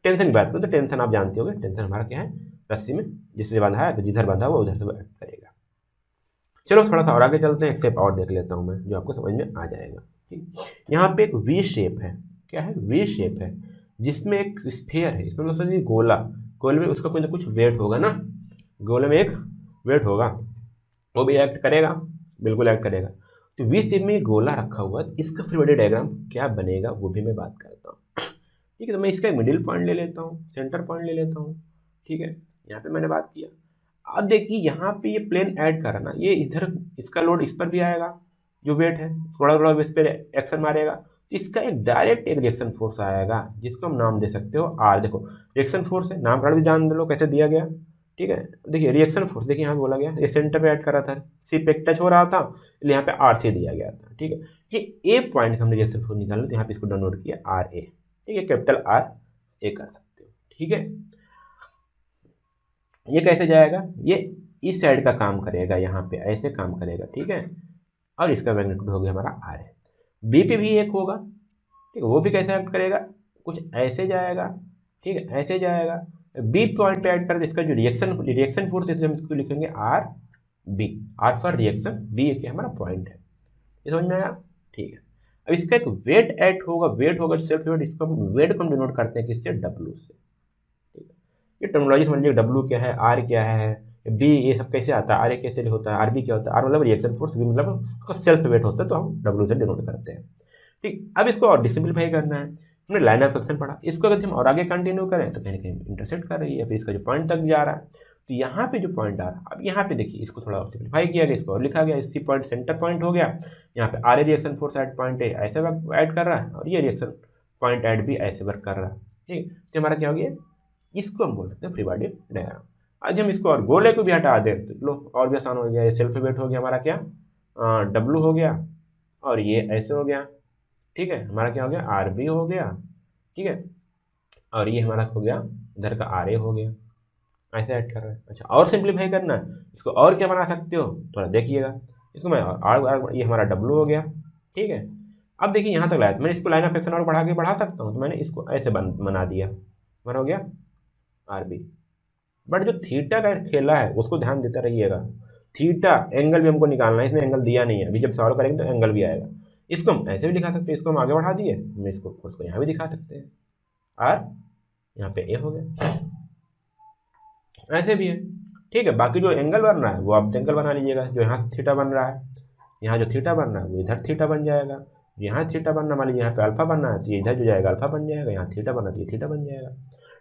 टेंशन की बात करूँ तो टेंशन आप जानते होंगे, टेंशन हमारा क्या है, रस्सी में जिससे बंधा है तो जिधर बंधा हुआ उधर से एक्ट करेगा। चलो थोड़ा सा और आगे चलते हैं, एक स्टेप और देख लेता हूँ मैं, जो आपको समझ में आ जाएगा। ठीक, यहाँ पे एक वी शेप है, क्या है, वी शेप है, जिसमें एक स्फीयर है, इसमें मतलब ये गोला, गोले में उसका कोई ना कुछ वेट होगा ना, गोले में एक वेट होगा, वो भी एक्ट करेगा, बिल्कुल एक्ट करेगा। तो वी शेप में ये गोला रखा हुआ है, इसका फ्री बॉडी डायग्राम क्या बनेगा वो भी मैं बात करता हूँ। ठीक है, तो मैं इसका मिडिल पॉइंट ले लेता हूँ, सेंटर पॉइंट ले लेता हूँ। ठीक है, यहाँ पे मैंने बात किया। अब देखिए यहाँ पे ये प्लेन ऐड करना, ये इधर इसका लोड इस पर भी आएगा, जो वेट है थोड़ा थोड़ा इस पर एक्शन मारेगा, तो इसका एक डायरेक्ट एक रिएक्शन फोर्स आएगा, जिसको हम नाम दे सकते हो आर। देखो रिएक्शन फोर्स है, नामकरण भी जान लो कैसे दिया गया। ठीक है, देखिए रिएक्शन फोर्स, देखिए यहाँ बोला गया ये सेंटर पे ऐड कर रहा था, सी पे टच हो रहा था, इसलिए यहाँ पे आर से दिया गया था। ठीक है, ये ए पॉइंट हमने रिएक्शन फोर्स निकाला, तो यहाँ पे इसको डोनोट किया आर ए। ठीक है, कैपिटल आर ए कर सकते हो। ठीक है, ये कैसे जाएगा, ये इस साइड का काम करेगा, यहाँ पे ऐसे काम करेगा। ठीक है, और इसका मैग्नीट्यूड हो गया हमारा आर है। बी पे भी एक होगा, ठीक है, वो भी कैसे एक्ट करेगा, कुछ ऐसे जाएगा। ठीक है, ऐसे जाएगा, बी पॉइंट पे ऐड कर, इसका जो रिएक्शन फोर्स है हम इसको लिखेंगे R B, R for reaction, B एक हमारा पॉइंट है। ये समझ में आया। ठीक है, अब इसका एक वेट ऐड होगा, वेट होगा सेल्फ वेट, इसको हम वेट को हम डिनोट करते हैं किससे, डब्ल्यू से। ठीक है, ये टर्मिनोलॉजी समझ लीजिए, डब्ल्यू क्या है, आर क्या है, बी, ये सब कैसे आता है, आर ए कैसे होता है, आर बी क्या होता है, आर मतलब रिएक्शन फोर्स, बी मतलब उसका सेल्फ वेट होता है, तो हम डब्ल्यू से डिनोट करते हैं। ठीक, अब इसको और डिसिम्प्लीफाई करना है, हमने लाइन ऑफ एक्शन पढ़ा, इसको अगर हम और आगे कंटिन्यू करें तो कहीं ना कहीं इंटरसेक्ट कर रही है, फिर इसका जो पॉइंट तक जा रहा है, तो यहाँ पे जो पॉइंट आ रहा है, अब यहाँ पे देखिए इसको थोड़ा और सिंप्लीफाई किया गया, इसको और लिखा गया, इसी पॉइंट सेंटर पॉइंट हो गया, यहाँ पे R A reaction force at point A ऐसे ऐड कर रहा है, और ये रिएक्शन पॉइंट एड भी ऐसे वर्क कर रहा है। ठीक, तो हमारा क्या हो गया, इसको हम बोल सकते हैं फ्री बॉडी डायग्राम। आज हम इसको और गोले को भी हटा दें तो लो और भी आसान हो गया, ये सेल्फ वेट हो गया हमारा क्या, डब्ल्यू हो गया, और ये ऐसे हो गया। ठीक है, हमारा क्या हो गया, आर बी हो गया। ठीक है, और ये हमारा हो गया इधर का आर ए हो गया, ऐसे ऐड कर रहे हैं। अच्छा, और सिंप्लीफाई करना है, इसको और क्या बना सकते हो, थोड़ा देखिएगा, इसको मैं और ये हमारा डब्ल्यू हो गया। ठीक है, अब देखिए यहाँ तक लाया, मैंने इसको लाइन ऑफ एक्शन और बढ़ा के बढ़ा सकता हूँ, तो मैंने इसको ऐसे बना दिया, बन हो गया आर बी। बट जो थीटा का खेला है उसको ध्यान देते रहिएगा, थीटा एंगल भी हमको निकालना है, इसमें एंगल दिया नहीं है, अभी जब सॉल्व करेंगे तो एंगल भी आएगा। इसको हम ऐसे भी दिखा सकते हैं, इसको हम आगे बढ़ा दिए, हम इसको यहाँ भी दिखा सकते हैं, आर यहाँ पे ए हो गया, ऐसे भी है। ठीक है, बाकी जो एंगल बन रहा है वो आप एंगल बना लीजिएगा, जो यहाँ थीटा बन रहा है, यहाँ जो थीटा बन रहा है वो इधर थीटा बन जाएगा, यहाँ थीटा बनना, मान लीजिए यहाँ पे अल्फा बनना है तो ये इधर जो जाएगा अल्फा बन जाएगा, यहाँ थीटा बनना तो ये थीटा बन जाएगा।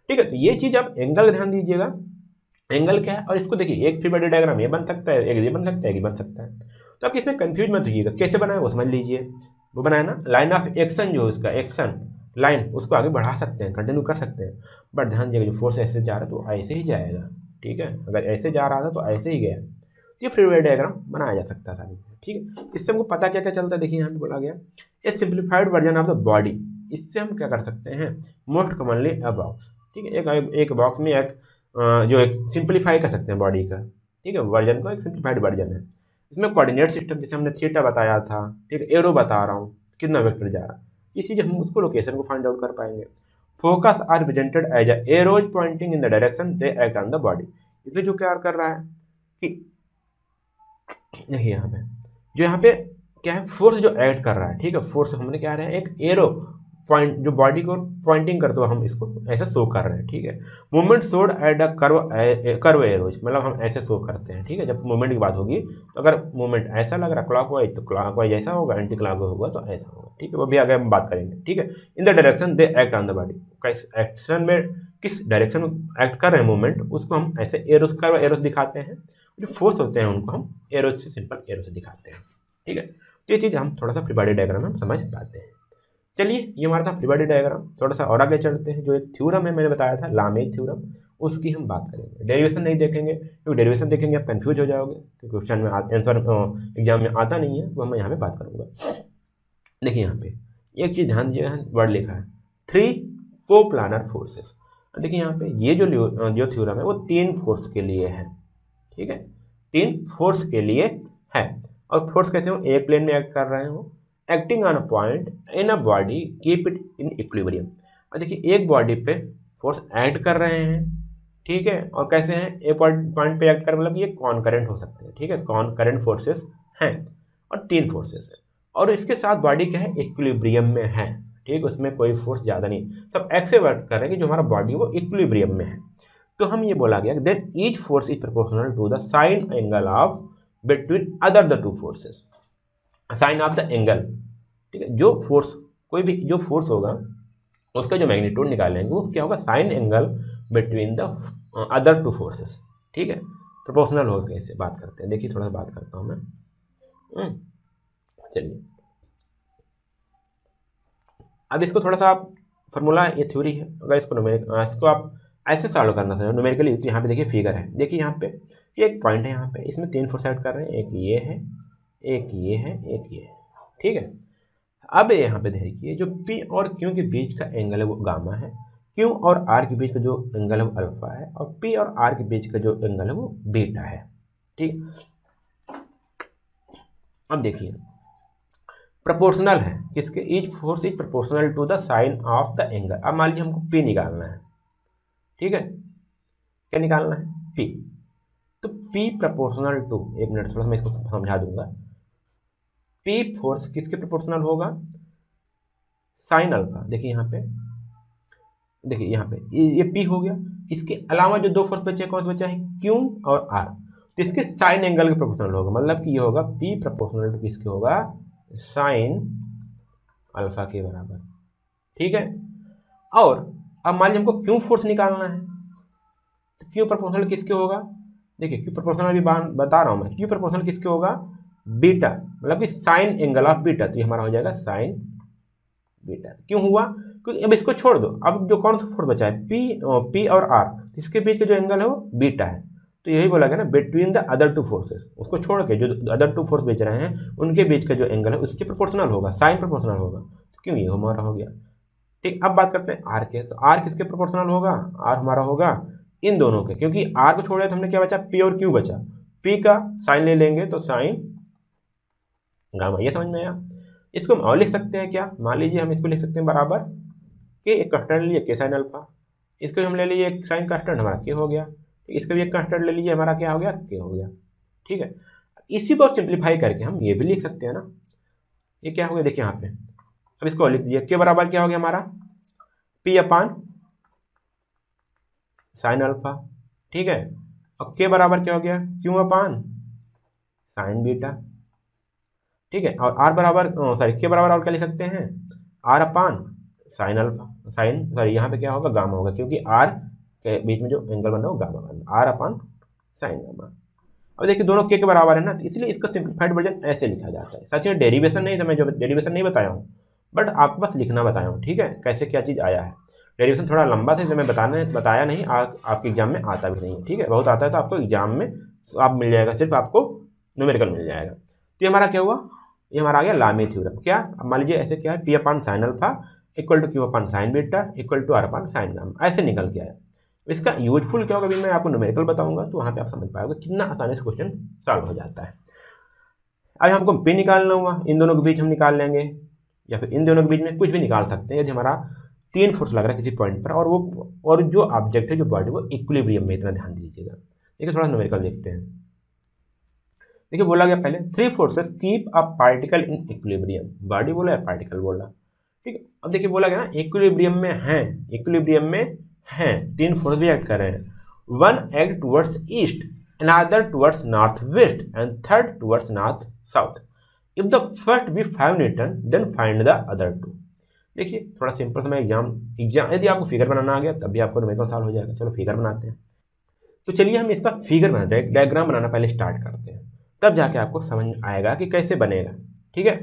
ठीक है, तो ये चीज़ आप एंगल ध्यान दीजिएगा, एंगल क्या है, और इसको देखिए एक फ्री बॉडी डायग्राम ये बन सकता है, एक ये बन सकता है, एक ये बन सकता है। तो आप इसमें कंफ्यूज मत होइएगा, कैसे बनाए वो समझ लीजिए। वो बनाए ना, लाइन ऑफ एक्शन जो है उसका एक्शन लाइन, उसको आगे बढ़ा सकते हैं, कंटिन्यू कर सकते हैं, बट ध्यान दीजिएगा जो फोर्स ऐसे जा रहा है तो ऐसे ही जाएगा। ठीक है, अगर ऐसे जा रहा था तो ऐसे ही गया, ये फ्री बॉडी डायग्राम बनाया जा सकता था। ठीक है, इससे हमको पता क्या क्या चलता है, देखिए यहाँ पे बोला गया a simplified version of the body. इससे हम क्या कर सकते हैं, मोस्ट कॉमनली अ बॉक्स। ठीक है, एक बॉक्स में एक जो एक सिंप्लीफाई कर सकते हैं बॉडी का। ठीक है, वर्जन का एक सिंप्लीफाइड वर्जन है, इसमें कोऑर्डिनेट सिस्टम जैसे हमने थीटा बताया था, ठीक है, एरो बता रहा हूँ कितना वेक्टर जा रहा है, ये चीज़ हम उसको लोकेशन को फाइंड आउट कर पाएंगे। Forces are presented as a arrows pointing in the direction they act on the body. इसमें जो क्या कर रहा है कि यहाँ पे जो यहाँ पे क्या है, फोर्स जो एक्ट कर रहा है। ठीक है, फोर्स हमने क्या रहे हैं, एक एरो पॉइंट जो बॉडी को पॉइंटिंग करते हुए हम इसको ऐसे शो कर रहे हैं, ठीक है। Movement showed at a curve arrows, मतलब हम ऐसे शो करते हैं, ठीक है। जब मूवमेंट की बात होगी तो अगर मूवमेंट ऐसा लग रहा क्लॉकवाइज तो क्लॉकवाइज ऐसा होगा, एंटी क्लॉकवाइज होगा तो ऐसा होगा, ठीक है। वो भी आगे हम बात करेंगे, ठीक है। इन the direction they act on the body, किस एक्शन में किस डायरेक्शन में एक्ट कर रहे हैं मूवमेंट, उसको हम ऐसे एरोस कर्व एरोस दिखाते हैं। जो फोर्स होते हैं उनको हम एरोस से, सिंपल एरो से दिखाते हैं, ठीक है। तो ये चीज़ हम थोड़ा सा फ्री बॉडी डायग्राम में हम समझ पाते हैं। चलिए ये हमारा था फ्री बॉडी डायग्राम। थोड़ा सा और आगे चलते हैं। जो एक थ्योरम है मैंने बताया था लामेज थ्योरम, उसकी हम बात करेंगे। डेरिवेशन नहीं देखेंगे, क्योंकि डेरिवेशन देखेंगे आप कंफ्यूज हो जाओगे, क्योंकि क्वेश्चन में आंसर एग्जाम में आता नहीं है, तो मैं यहाँ पे बात करूँगा। देखिए यहाँ पे एक चीज़ ध्यान दीजिए, वर्ड लिखा है 3 कोप्लानर फोर्सेस। देखिए यहाँ पे ये जो थ्योरम है वो 3 फोर्स के लिए है, ठीक है। 3 फोर्स के लिए है। और फोर्स कैसे हो, एक प्लेन में एक्ट कर रहे हो, acting on a point in a body keep it in equilibrium. और देखिए एक बॉडी पे फोर्स एक्ट कर रहे हैं, ठीक है। और कैसे हैं, एक पॉइंट पे एक्ट कर, मतलब ये कॉनकरेंट हो सकते हैं, ठीक है। कॉनकरेंट फोर्सेस हैं और 3 फोर्सेस हैं। और इसके साथ बॉडी क्या है, इक्विलिब्रियम में है, ठीक। उसमें कोई फोर्स ज़्यादा नहीं, सब ऐसे वर्क कर रहे हैं कि जो हमारा बॉडी वो इक्विलिब्रियम में है। तो हम ये बोला गया then each force is proportional to the sine angle of between other the 2 forces, sine of the angle, ठीक है। जो फोर्स, कोई भी जो फोर्स होगा उसका जो मैग्नीट्यूड निकालेंगे वो क्या होगा, sign angle between the other 2 forces, ठीक है। प्रोपोर्शनल हो गए, इससे बात करते हैं। देखिए थोड़ा सा बात करता हूँ मैं। चलिए अब इसको थोड़ा सा आप फॉर्मूला, ये थ्योरी है, अगर इसको आप ऐसे सॉल्व करना चाहिए न्यूमेरिकली, तो यहाँ पे देखिए फिगर है। देखिए यहाँ पे ये एक पॉइंट है, यहाँ पे इसमें 3 फोर्स एक्ट कर रहे हैं, एक ये है, एक ये है, एक ये है, ठीक है। अब यहाँ पे देखिए जो P और Q के बीच का एंगल है वो गामा है, Q और R के बीच का जो एंगल है वो अल्फा है, और P और R के बीच का जो एंगल है वो बीटा है, ठीक। अब देखिए प्रोपोर्शनल है किसके, each force is proportional to the sine of the angle. अब मान लीजिए हमको P निकालना है, ठीक है। क्या निकालना है, P। तो P प्रोपोर्शनल टू, एक मिनट थोड़ा सा मैं इसको समझा दूंगा। P फोर्स किसके प्रोपोर्शनल होगा, साइन अल्फा। देखिए यहाँ पे, देखिए यहाँ पे ये P हो गया। इसके अलावा जो 2 फोर्स बचे, कौन से बचा है, Q और R, तो इसके साइन एंगल के प्रोपोर्शनल होगा। मतलब कि ये होगा P प्रोपोर्शनल टू किसके होगा, साइन अल्फा के बराबर, ठीक है। और अब मान लीजिए हमको Q फोर्स निकालना है, तो Q प्रोपोर्शनल किसके होगा, देखिए Q प्रोपोर्शनल भी बता रहा हूँ मैं, Q प्रोपोर्शनल किसके होगा, बीटा, मतलब कि साइन एंगल ऑफ बीटा। तो ये हमारा हो जाएगा साइन बीटा। क्यों हुआ, क्योंकि अब इसको छोड़ दो, अब जो कौन सा फोर्स बचा है, P और R, इसके बीच का जो एंगल है वो बीटा है। तो यही बोला गया ना, बिटवीन द अदर 2 फोर्सेस, उसको छोड़ के जो अदर 2 फोर्स बेच रहे हैं उनके बीच का जो एंगल है उसके प्रोपोर्शनल होगा, साइन प्रोपोर्शनल होगा। तो क्यों, ये हमारा हो गया, ठीक। अब बात करते हैं आर के, तो आर किसके प्रोपोर्शनल होगा, आर हमारा होगा इन दोनों के, क्योंकि आर को छोड़े तो हमने क्या बचा, P और Q बचा। P का साइन ले लेंगे तो साइन गामा, ये समझ में आया। इसको हम और लिख सकते हैं क्या, मान लीजिए हम इसको लिख सकते हैं बराबर के, एक कांस्टेंट ले लिए के साइन अल्फा, इसको हम ले लीजिए एक साइन कांस्टेंट, हमारा के हो गया, इसका भी एक कांस्टेंट ले लीजिए, हमारा क्या हो गया, के हो गया, ठीक है। इसी को सिंप्लीफाई करके हम ये भी लिख सकते हैं ना, ये क्या हो गया, देखिए यहाँ पे, अब इसको लिख दीजिए, के बराबर क्या हो गया हमारा, P अपान साइन अल्फा, ठीक है। और के बराबर क्या हो गया, Q अपान साइन बीटा, ठीक है। और आर बराबर के बराबर और क्या लिख सकते हैं, आर अपान साइन अल्फा, यहाँ पे क्या होगा, गामा होगा, क्योंकि आर के बीच में जो एंगल बन रहा है वो गामा बन रहा है, आर अपान साइन गामा। अब देखिए दोनों के बराबर है ना, तो इसलिए इसका सिंप्लीफाइड वर्जन ऐसे लिखा जाता है। सच में डेरिवेशन नहीं, तो मैं जो डेरिवेशन नहीं बताया हूँ, बट आपको बस लिखना बताया हूँ, ठीक है, कैसे क्या चीज़ आया है। डेरिवेशन थोड़ा लंबा था, इसलिए मैं बताया नहीं, आपके एग्जाम में आता भी नहीं है, ठीक है। बहुत आता है तो आपको एग्जाम में आप मिल जाएगा, सिर्फ आपको न्यूमेरिकल मिल जाएगा। तो ये हमारा क्या हुआ, ये हमारा आ गया लामे थ्योरम। क्या, अब मान लीजिए ऐसे क्या है, P upon sine alpha equal to Q upon sine beta equal to R upon sine gamma, ऐसे निकल के आया। इसका यूजफुल क्या होगा अभी मैं आपको न्यूमेरिकल बताऊंगा, तो वहाँ पे आप समझ पाओगे कितना आसानी से क्वेश्चन सॉल्व हो जाता है। अब हमको P निकालना हुआ, इन दोनों के बीच हम निकाल लेंगे, या फिर इन दोनों के बीच में कुछ भी निकाल सकते हैं, यदि हमारा 3 फोर्स लग रहा है किसी पॉइंट पर, और जो ऑब्जेक्ट है, जो बॉडी, वो इक्विलिब्रियम में, इतना ध्यान दीजिएगा। देखिए थोड़ा न्यूमेरिकल देखते हैं। देखिए बोला गया पहले 3 forces keep a particle in equilibrium, body बोला है, पार्टिकल बोला, ठीक है। अब देखिए बोला गया ना इक्विलिब्रियम में है, इक्विलिब्रियम में है, तीन फोर्स भी एक्ट कर रहे हैं, one act towards east, another towards north west and third towards north south. If the first be 5 newton then find the other two. देखिए थोड़ा सिंपल सा मैं एग्जाम यदि आपको फिगर बनाना आ गया तब भी आपको न्यूमेरिकल सॉल्व हो जाएगा। चलो फिगर बनाते हैं। तो चलिए हम इसका फिगर बनाते हैं, डायग्राम बनाना पहले स्टार्ट करते हैं, तब जाके आपको समझ आएगा कि कैसे बनेगा। ठीक है।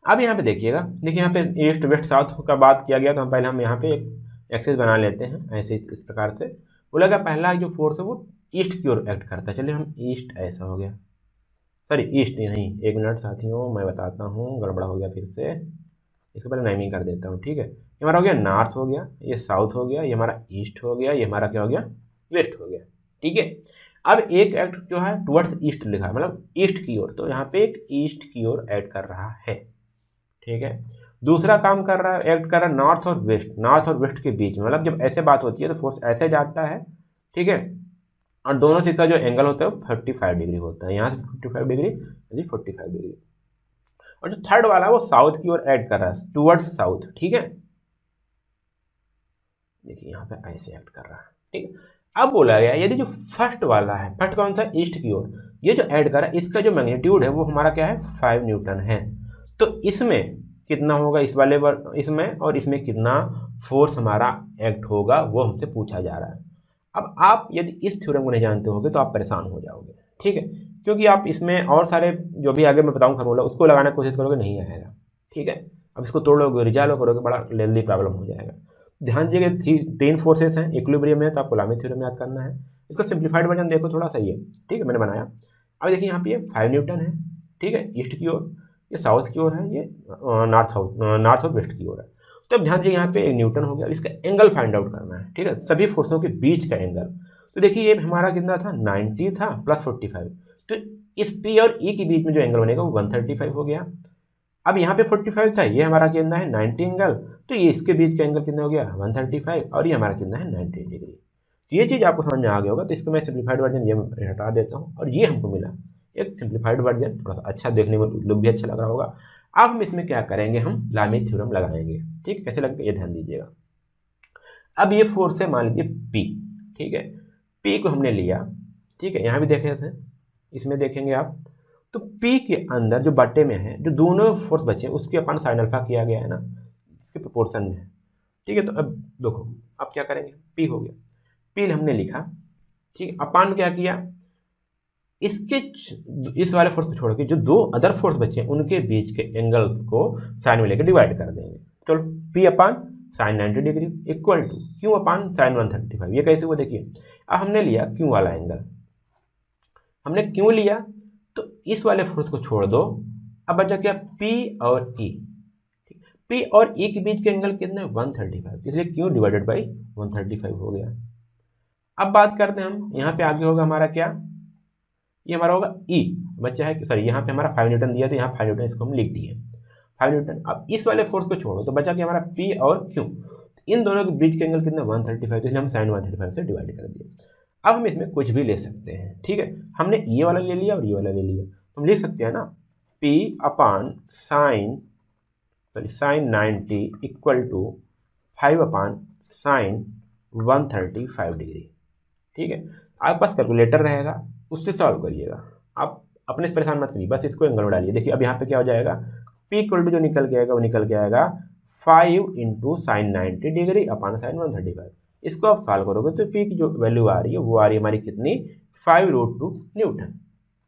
अब यहाँ पे देखिएगा, देखिए यहाँ पे ईस्ट वेस्ट साउथ का बात किया गया, तो हम पहले हम यहाँ पे एक एक्सेस बना लेते हैं ऐसे इस प्रकार से। बोला गया पहला जो फोर्स है वो ईस्ट की ओर एक्ट करता है। चलिए हम ईस्ट, ऐसा हो गया, सॉरी ईस्ट नहीं, एक मिनट साथियों मैं बताता हूँ, गड़बड़ा हो गया फिर से, इसको पहले नेमिंग कर देता हूँ। ठीक है, ये हमारा हो गया नॉर्थ हो गया, ये साउथ हो गया, ये हमारा ईस्ट हो गया, ये हमारा क्या हो गया, वेस्ट हो गया। ठीक है। अब एक एक्ट जो है टुवर्ड्स ईस्ट लिखा है, मतलब ईस्ट की ओर, तो यहाँ पे एक ईस्ट की ओर एक्ट कर रहा है। ठीक है। दूसरा काम कर रहा है, एक्ट कर रहा है नॉर्थ और वेस्ट, नॉर्थ और वेस्ट के बीच में, मतलब जब ऐसे बात होती है तो फोर्स ऐसे जाता है। ठीक है। और दोनों से का जो एंगल होता है वो 45 डिग्री होता है, यहाँ से 45 डिग्री, यदि 45 डिग्री। और जो थर्ड वाला है वो साउथ की ओर एक्ट कर रहा है, टुवर्ड्स साउथ। ठीक है, देखिए यहाँ पे ऐसे एक्ट कर रहा है। ठीक है। अब बोला गया यदि जो फर्स्ट वाला है, फर्स्ट कौन सा, ईस्ट की ओर, ये जो ऐड कर रहा है इसका जो मैग्नीट्यूड है वो हमारा क्या है, 5 न्यूटन है। तो इसमें कितना होगा, इस वाले इसमें और इसमें कितना फोर्स हमारा एक्ट होगा वो हमसे पूछा जा रहा है। अब आप यदि इस थ्योरम को नहीं जानते होगे तो आप परेशान हो जाओगे। ठीक है, क्योंकि आप इसमें और सारे जो भी आगे मैं बताऊँ फार्मूला उसको लगाने की कोशिश करोगे, नहीं आएगा। ठीक है, अब इसको तोड़ोगे, रिजॉल्व करोगे, बड़ा लेंदी प्रॉब्लम हो जाएगा। ध्यान दीजिए तीन फोर्सेस हैं, इक्विलिब्रियम में, तो आपको लामी थ्योरम याद करना है। इसका सिंप्लीफाइड वर्जन देखो थोड़ा सही है। ठीक है, मैंने बनाया। अब देखिए यहाँ पे ये 5 न्यूटन है। ठीक है, ईस्ट की ओर, ये साउथ की ओर है, ये नॉर्थ और वेस्ट की ओर है। तो अब ध्यान दीजिए यहाँ पे एक न्यूटन हो गया, इसका एंगल फाइंड आउट करना है। ठीक है, सभी फोर्सों के बीच का एंगल। तो देखिए ये हमारा कितना था, 90 था प्लस 45, तो इस पी और ई के बीच में जो एंगल बनेगा वो 135 हो गया। अब यहाँ पे 45 था, ये हमारा कितना है 90 एंगल, तो ये इसके बीच का एंगल कितना हो गया 135, और ये हमारा कितना है 90 डिग्री। तो ये चीज़ आपको समझ में आ गया होगा। तो इसको मैं सिंप्लीफाइड वर्जन ये हटा देता हूँ, और ये हमको मिला एक सिंप्लीफाइड वर्जन, थोड़ा सा अच्छा देखने में लुक भी अच्छा लग रहा होगा। अब हम इसमें क्या करेंगे, हम लामी थ्योरम लगाएंगे। ठीक, कैसे लगता है ये ध्यान दीजिएगा। अब ये फोर्स है मान लीजिए पी। ठीक है, पी को हमने लिया। ठीक है, यहाँ भी देखे थे, इसमें देखेंगे आप, तो P के अंदर जो बट्टे में है, जो दोनों फोर्स बचे उसके अपन साइन अल्फा किया गया है ना, इसके प्रोपोर्शन में है। ठीक है, तो अब देखो अब क्या करेंगे, P हो गया, P हमने लिखा। ठीक, अपान क्या किया, इसके इस वाले फोर्स को छोड़ के जो दो अदर फोर्स बचे उनके बीच के एंगल्स को साइन में लेकर डिवाइड कर देंगे। चलो P upon sine 90 degree equal to Q upon sine 135। ये कैसे, वो देखिए। अब हमने लिया Q वाला एंगल, हमने क्यों लिया, तो इस वाले फोर्स को छोड़ दो, अब बचा क्या P और E। P और E के बीच के एंगल कितने, 135, इसलिए Q डिवाइडेड बाई 135 हो गया। अब बात करते हैं हम, यहाँ पे आगे होगा हमारा क्या, ये हमारा होगा E, बच्चा है सॉरी यहाँ पे हमारा 5 न्यूटन दिया, तो यहाँ 5 न्यूटन इसको हम लिख दिए 5 न्यूटन। अब इस वाले फोर्स को छोड़ो तो बचा कि हमारा P और Q, इन दोनों के बीच के एंगल कितना 135, तो इसलिए हम साइन 135 से डिवाइड कर दिए। अब हम इसमें कुछ भी ले सकते हैं। ठीक है, हमने ये वाला ले लिया और ये वाला ले लिया, तो हम लिख सकते हैं ना P upon sine 90 equal to 5 upon sine 135 degree. ठीक है, आपके पास कैलकुलेटर रहेगा, उससे सॉल्व करिएगा, आप अपने से परेशान मत करिए, बस इसको एंगल में डालिए। देखिए अब यहाँ पे क्या हो जाएगा, P इक्वल टू जो निकल के आएगा वो निकल के आएगा 5 इंटू साइन 90 डिग्री अपान साइन 135। इसको आप सॉल्व करोगे तो P की जो वैल्यू आ रही है वो आ रही है हमारी कितनी, 5√2 न्यूटन।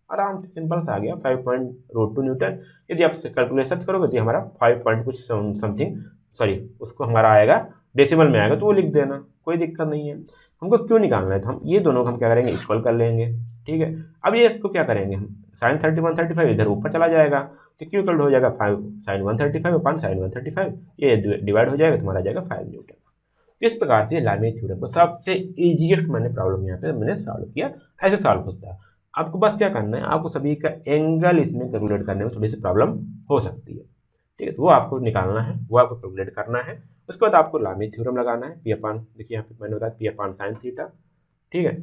आराम से सिंपल सा आ गया 5.√2 न्यूटन। यदि आप कैलकुलेशन करोगे तो हमारा 5 पॉइंट कुछ समथिंग, सॉरी उसको हमारा आएगा डेसिमल में आएगा, तो वो लिख देना, कोई दिक्कत नहीं है। हमको क्यों निकालना है, तो हम ये दोनों को हम क्या करेंगे, इक्वल कर लेंगे। ठीक है, अब ये को क्या करेंगे हम, साइन 135 इधर ऊपर चला जाएगा, तो क्यों इक्वल हो जाएगा 5 साइन 135 अपान साइन 135, ये डिवाइड हो जाएगा, तुम्हारा जाएगा 5 न्यूटन। इस प्रकार से लामी थ्योरम को सबसे इजीएस्ट मैंने प्रॉब्लम यहाँ पे मैंने सॉल्व किया, ऐसे सॉल्व होता है। आपको बस क्या करना है, आपको सभी का एंगल इसमें कैलकुलेट करने में थोड़ी सी प्रॉब्लम हो सकती है। ठीक है, तो वो आपको निकालना है, वो आपको कैलकुलेट करना है। उसके बाद आपको लामी थ्योरम लगाना है, P अपान, देखिए यहाँ पे मैंने बताया P अपान साइन थीटा। ठीक है,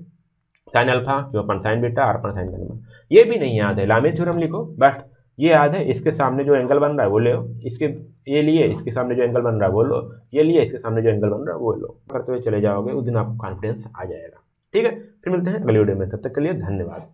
sine alpha, Q upon sine beta, R upon sine gamma. ये भी नहीं याद है, लामी थ्योरम लिखो, बस ये याद है, इसके सामने जो एंगल बन रहा है वो ले, इसके ये लिए, इसके सामने जो एंगल बन रहा है वो लो, ये लिए, इसके सामने जो एंगल बन रहा है वो लो, करते हुए चले जाओगे, उस दिन आपको कॉन्फिडेंस आ जाएगा। ठीक है, फिर मिलते हैं अगले वीडियो में, तब तक के लिए धन्यवाद।